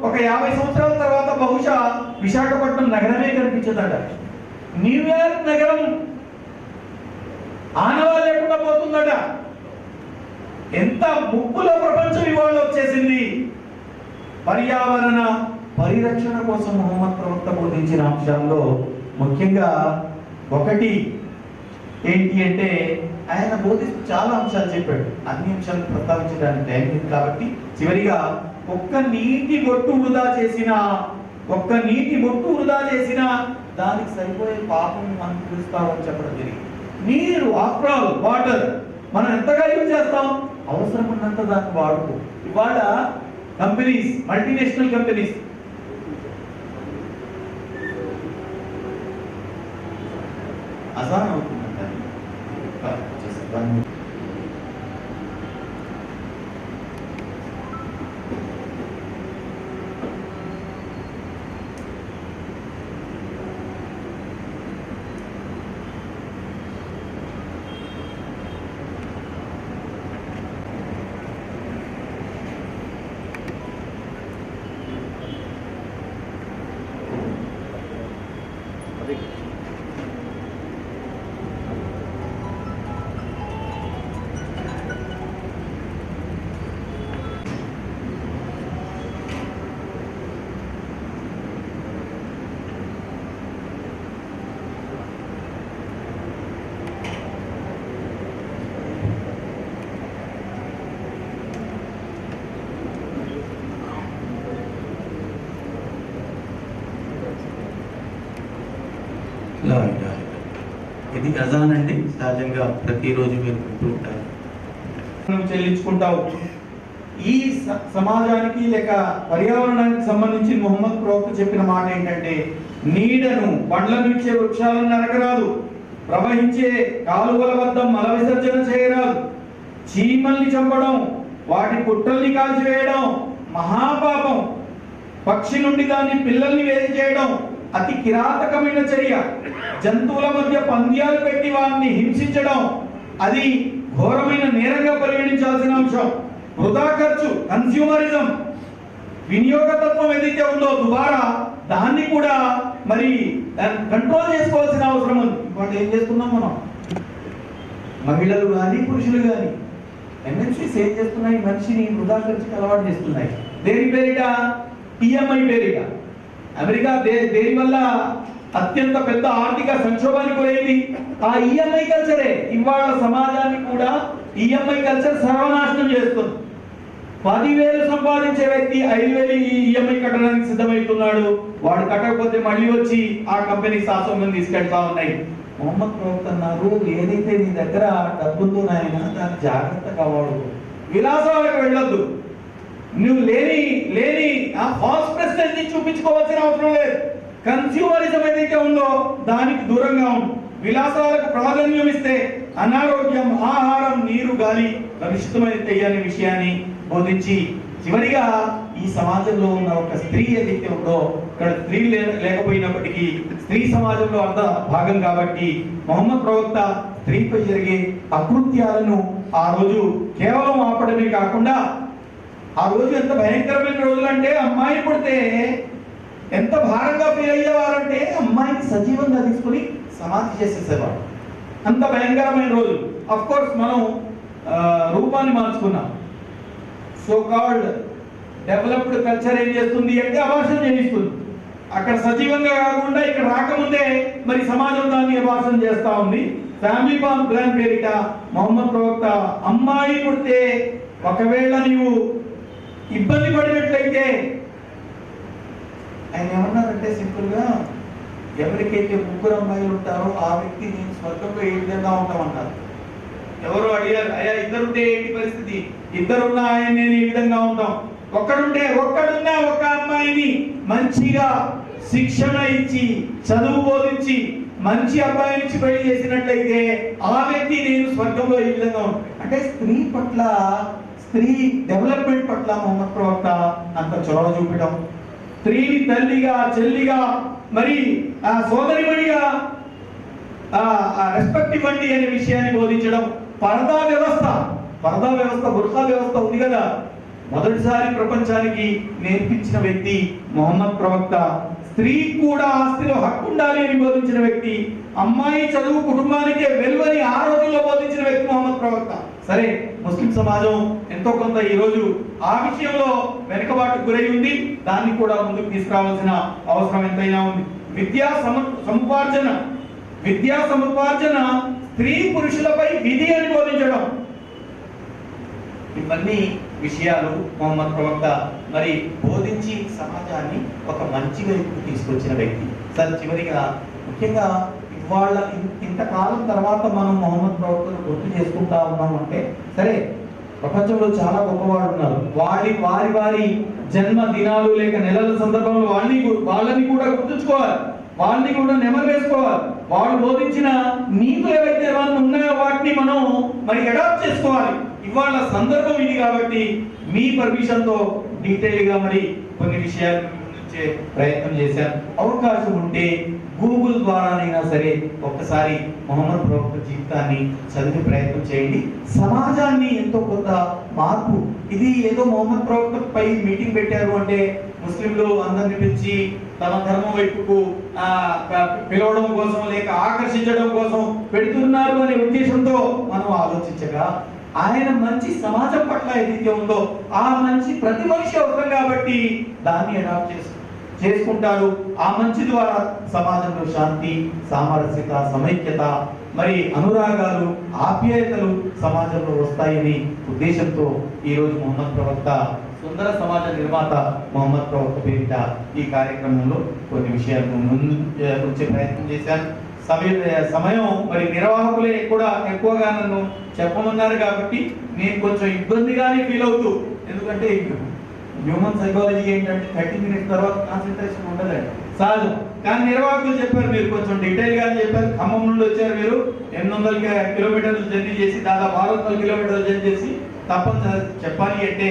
ఒక 50 సంవత్సరాల తర్వాత బహుశా విశాఖపట్నం నగరమే కనిపించదట. న్యూయార్క్ నగరం ఆనవా లేకుండా పోతుందట. ఎంత ముప్పులో ప్రపంచం ఇవాళ వచ్చేసింది. పర్యావరణ పరిరక్షణ కోసం మొహమ్మద్ ప్రవక్త బోధించిన అంశాల్లో ముఖ్యంగా ఒకటి ఏంటి అంటే, ఆయన బోధిస్తూ చాలా అంశాలు చెప్పాడు. అన్ని అంశాలను ప్రస్తావించడానికి టైం లేదు కాబట్టి చివరిగా ఒక్క నీటి బొట్టు వృధా చేసిన దానికి సరిపోయే పాపం మనం పిలుస్తామని చెప్పడం జరిగింది. నీరు ఆఫ్టర్ ఆల్ వాటర్ మనం ఎంతగా యూజ్ చేస్తాం, అవసరం ఉన్నంత దాన్ని వాడుకో. ఇవాళ కంపెనీస్, మల్టీనేషనల్ కంపెనీస్ అజాన్ అవుతుందంటారు. ఇది అజాన్ అండి. సహజంగా ప్రతిరోజు మీరు వింటూ ఉంటారు, చెల్లించుకుంటావు. ఈ సమాజానికి లేక పర్యావరణానికి సంబంధించి మొహమ్మద్ ప్రవక్త చెప్పిన మాట ఏంటంటే, నీడను పండ్లను ఇచ్చే వృక్షాలను నరకరాదు, ప్రవహించే కాలువల వద్ద మల విసర్జన చేయరాదు, చీమల్ని చంపడం, వాటి పుట్టల్ని కాల్చివేయడం మహాపాపం, పక్షి నుండి దాని పిల్లల్ని వేరు చేయడం అతి కిరాతకమైన చర్య, జంతువుల మధ్య పంద్యాలు పెట్టి వారిని హింసించడం అది ఘోరమైన నేరంగా పరిగణించాల్సిన అంశం. వృధా ఖర్చు, కన్స్యూమరిజం, వినియోగతత్వం ఏదైతే ఉందో దుబారా, దాన్ని కూడా మరి కంట్రోల్ చేసుకోవాల్సిన అవసరం ఉంది. ఇప్పుడు ఏం చేస్తున్నాం మనం, మహిళలు కానీ పురుషులు కానీ ఎంఎన్సీస్ ఏం చేస్తున్నాయి, మనిషిని వృధా ఖర్చుకి అలవాటు చేస్తున్నాయి. దేని పేరిట? ఈఎంఐ పేరిట. అమెరికా దేని వల్ల అత్యంత పెద్ద ఆర్థిక సంక్షోభానికి గురైంది? ఆ ఈఎంఐ కల్చరే. ఇవాళ సమాజాన్ని కూడా ఈఎంఐ కల్చర్ సర్వనాశనం చేస్తుంది. 10,000 సంపాదించే వ్యక్తి 5,000 ఈఎంఐ కట్టడానికి సిద్ధమవుతున్నాడు. వాడు కట్టకపోతే మళ్ళీ వచ్చి ఆ కంపెనీ శాసనం తీసుకెళ్తా ఉన్నాయి. మొహమ్మద్ ప్రవక్త అన్నారు, ఏదైతే నీ దగ్గర డబ్బుందో నాయన దాన్ని జాగ్రత్తగా వాడు, విలాసాలకు వెళ్ళొద్దు. నువ్వు లేని ఆ ఫాల్స్ ప్రెస్టేజ్ ని చూపించుకోవాల్సిన అవసరం లేదు. కన్స్యూమరిజం ఏదైతే ఉందో దానికి దూరంగా ఉండు. విలాసాలకు ప్రాధాన్యం ఇస్తే అనారోగ్యం, ఆహారం, నీరు, గాలి కలుషితమైతే అనే విషయాన్ని బోధించి చివరిగా ఈ సమాజంలో ఉన్న ఒక స్త్రీ ఏదైతే ఉందో, ఇక్కడ స్త్రీ లేకపోయినప్పటికీ స్త్రీ సమాజంలో అర్ధ భాగం కాబట్టి మొహమ్మద్ ప్రవక్త స్త్రీపై జరిగే అకృత్యాలను ఆ రోజు కేవలం ఆపడమే కాకుండా, ఆ రోజు ఎంత భయంకరమైన రోజులు అంటే, అమ్మాయి పుడితే ఎంత భారంగా ఫీల్ అయ్యేవారంటే అమ్మాయిని సజీవంగా తీసుకుని సమాధి చేసేసేవారు. అంత భయంకరమైన రోజు. అఫ్ కోర్స్ మనం రూపాన్ని మార్చుకున్నాం. సో కాల్డ్ డెవలప్డ్ కల్చర్ ఏం చేస్తుంది అంటే అబార్షన్ చేయిస్తుంది. అక్కడ సజీవంగా కాకుండా ఇక్కడ రాకముందే మరి సమాజం దాన్ని అబార్షన్ చేస్తా ఉంది. ఫ్యామిలీ ప్లాన్ పేరిట మొహమ్మద్ ప్రవక్త అమ్మాయి పుడితే ఒకవేళ నీవు ఇబ్బంది పడినట్లయితే ఆయన ఏమన్నారంటే సింపుల్ గా, ఎవరికైతే 3 అమ్మాయిలు ఉంటారో ఆ వ్యక్తి నేను స్వర్గంలో ఏ విధంగా ఉంటామన్నారు. ఎవరు అడిగారు, అయ్యా ఇద్దరుంటే ఏంటి పరిస్థితి? ఇద్దరున్న ఆయన నేను ఈ విధంగా ఉంటాం. ఒక్కడున్నా ఒక అమ్మాయిని మంచిగా శిక్షణ ఇచ్చి చదువు బోధించి మంచి అబ్బాయి నుంచి పెళ్లి చేసినట్లయితే ఆ వ్యక్తి నేను స్వర్గంలో ఈ విధంగా ఉంటాను. అంటే స్త్రీ పట్ల, స్త్రీ డెవలప్మెంట్ పట్ల మొహమ్మద్ ప్రవక్త అంత చొరవ చూపడం, స్త్రీని తల్లిగా, చెల్లిగా, మరి ఆ సోదరిమణిగా రెస్పెక్ట్ ఇవ్వండి అనే విషయాన్ని బోధించడం. పరదా వ్యవస్థ, బుర్ఖా వ్యవస్థ ఉంది కదా, మొదటిసారి ప్రపంచానికి నేర్పించిన వ్యక్తి మొహమ్మద్ ప్రవక్త. స్త్రీ కూడా ఆస్తిలో హక్కు ఉండాలి అని బోధించిన వ్యక్తి. అమ్మాయి చదువు కుటుంబానికే వెలువని ఆ రోజుల్లో బోధించిన వ్యక్తి మొహమ్మద్ ప్రవక్త. సరే, ముస్లిం సమాజం ఎంతో కొంత ఈ రోజు ఆ విషయంలో వెనుకబాటుకు గురై ఉంది. దాన్ని కూడా ముందుకు తీసుకురావాల్సిన అవసరం ఎంతైనా ఉంది. విద్యా సముపార్జన స్త్రీ పురుషులపై విధి అని బోధించడం, ఇవన్నీ విషయాలు మొహమ్మద్ ప్రవక్త మరి బోధించి సమాజాన్ని ఒక మంచి వైపుకు తీసుకొచ్చిన వ్యక్తి. సార్ చివరిగా ముఖ్యంగా ఇవాళ ఇంతకాలం తర్వాత మనం మొహమ్మద్ ప్రవక్తను గుర్తు చేసుకుంటా ఉన్నాం అంటే, సరే ప్రపంచంలో చాలా గొప్పవాళ్ళు ఉన్నారు. వారి జన్మ దినాలు లేక నెలల సందర్భంలో వాళ్ళని కూడా గుర్తుంచుకోవాలి, వాళ్ళని కూడా నెమరు వేసుకోవాలి. వాళ్ళు బోధించిన నీతులు ఏవైతే ఉన్నాయో వాటిని మనం మరి అడాప్ట్ చేసుకోవాలి. ఇవాళ సందర్భం ఇది కాబట్టి మీ పర్మిషన్ తో డీటెయిల్ గా మరి కొన్ని విషయాలు ముందుంచే ప్రయత్నం చేశాను. అవకాశం ఉంటే గూగుల్ ద్వారానైనా సరే ఒక్కసారి మొహమ్మద్ ప్రవక్త జీవితాన్ని చదివే ప్రయత్నం చేయండి. సమాజాన్ని ఎంతో కొంత మార్పు, ఇది ఏదో మొహమ్మద్ ప్రవక్త పై మీటింగ్ పెట్టారు అంటే ముస్లింలు అందరిని పిలిచి తమ ధర్మం వైపుకు పిలవడం కోసం లేక ఆకర్షించడం కోసం పెడుతున్నారు అనే ఉద్దేశంతో మనం ఆలోచించగా, ఆయన మంచి సమాజం పట్ల ఏదైతే ఉందో ఆ మంచి ప్రతి మనిషి అవసరం కాబట్టి దాన్ని అడాప్ట్ చేసుకుంటారు. ఆ మంచి ద్వారా సమాజంలో శాంతి, సామరస్యత, సమైక్యత, మరి అనురాగాలు, ఆప్యాయతలు సమాజంలో వస్తాయని ఉద్దేశంతో ఈరోజు మొహమ్మద్ ప్రవక్త సుందర సమాజ నిర్మాత మొహమ్మద్ ప్రవక్త పేరిట ఈ కార్యక్రమంలో కొన్ని విషయాలను ముందు వచ్చే ప్రయత్నం చేశాను. సమయం మరి నిర్వాహకులే కూడా ఎక్కువగా నన్ను చెప్పమన్నారు కాబట్టి నేను కొంచెం ఇబ్బందిగానే ఫీల్ అవుతూ, ఎందుకంటే హ్యూమన్ సైకాలజీ ఏంటంటే 30 minutes తర్వాత కాన్సన్ట్రేషన్ ఉండదండి. సహజం. కానీ నిర్వాహకులు చెప్పారు, మీరు కొంచెం డీటెయిల్ గా చెప్పారు. ఖమ్మం నుండి వచ్చారు మీరు, 800 కిలోమీటర్లు జర్నీ చేసి, దాదాపు 600 కిలోమీటర్లు జర్నీ చేసి తప్పనిసరి చెప్పాలి అంటే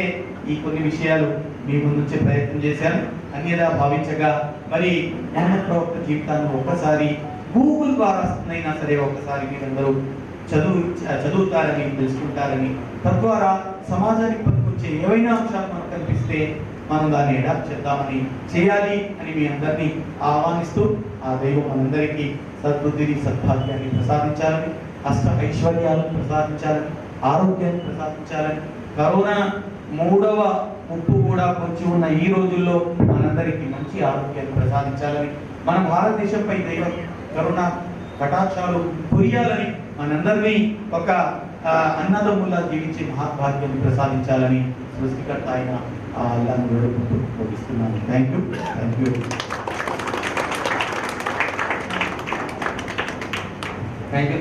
ఈ కొన్ని విషయాలు మీ ముందుంచే ప్రయత్నం చేశాను. అన్యదా భావించగా మరి మహమ్మద్ ప్రవక్త జీవితాన్ని ఒక్కసారి గూగుల్ ద్వారా అయినా సరే ఒక్కసారి మీరందరూ చదువుతారని, తెలుసుకుంటారని, తద్వారా సమాజానికి పనికొచ్చే ఏవైనా అంశాలు మనకు కనిపిస్తే మనం దాన్ని అడాప్ట్ చేద్దామని, చేయాలి అని మీ అందరినీ ఆహ్వానిస్తూ, ఆ దైవం మనందరికీ సద్బుద్ధిని, సద్భాగ్యాన్ని ప్రసాదించాలని, అష్ట ఐశ్వర్యాలను ప్రసాదించాలని, ఆరోగ్యాన్ని ప్రసాదించాలని, కరోనా 3వ ముప్పు కూడా పొంచి ఉన్న ఈ రోజుల్లో మనందరికీ మంచి ఆరోగ్యాన్ని ప్రసాదించాలని, మన భారతదేశంపై దైవ కరోనా కటాక్షాలు కురియాలని, మనందరినీ ఒక అన్నదమ్ముల్లా జీవించే మహాభాగ్యాన్ని ప్రసాదించాలని సృష్టికర్త అయిన అల్లాహ్ను వేడుకుంటూ ముగిస్తున్నాను. Thank you. Thank you.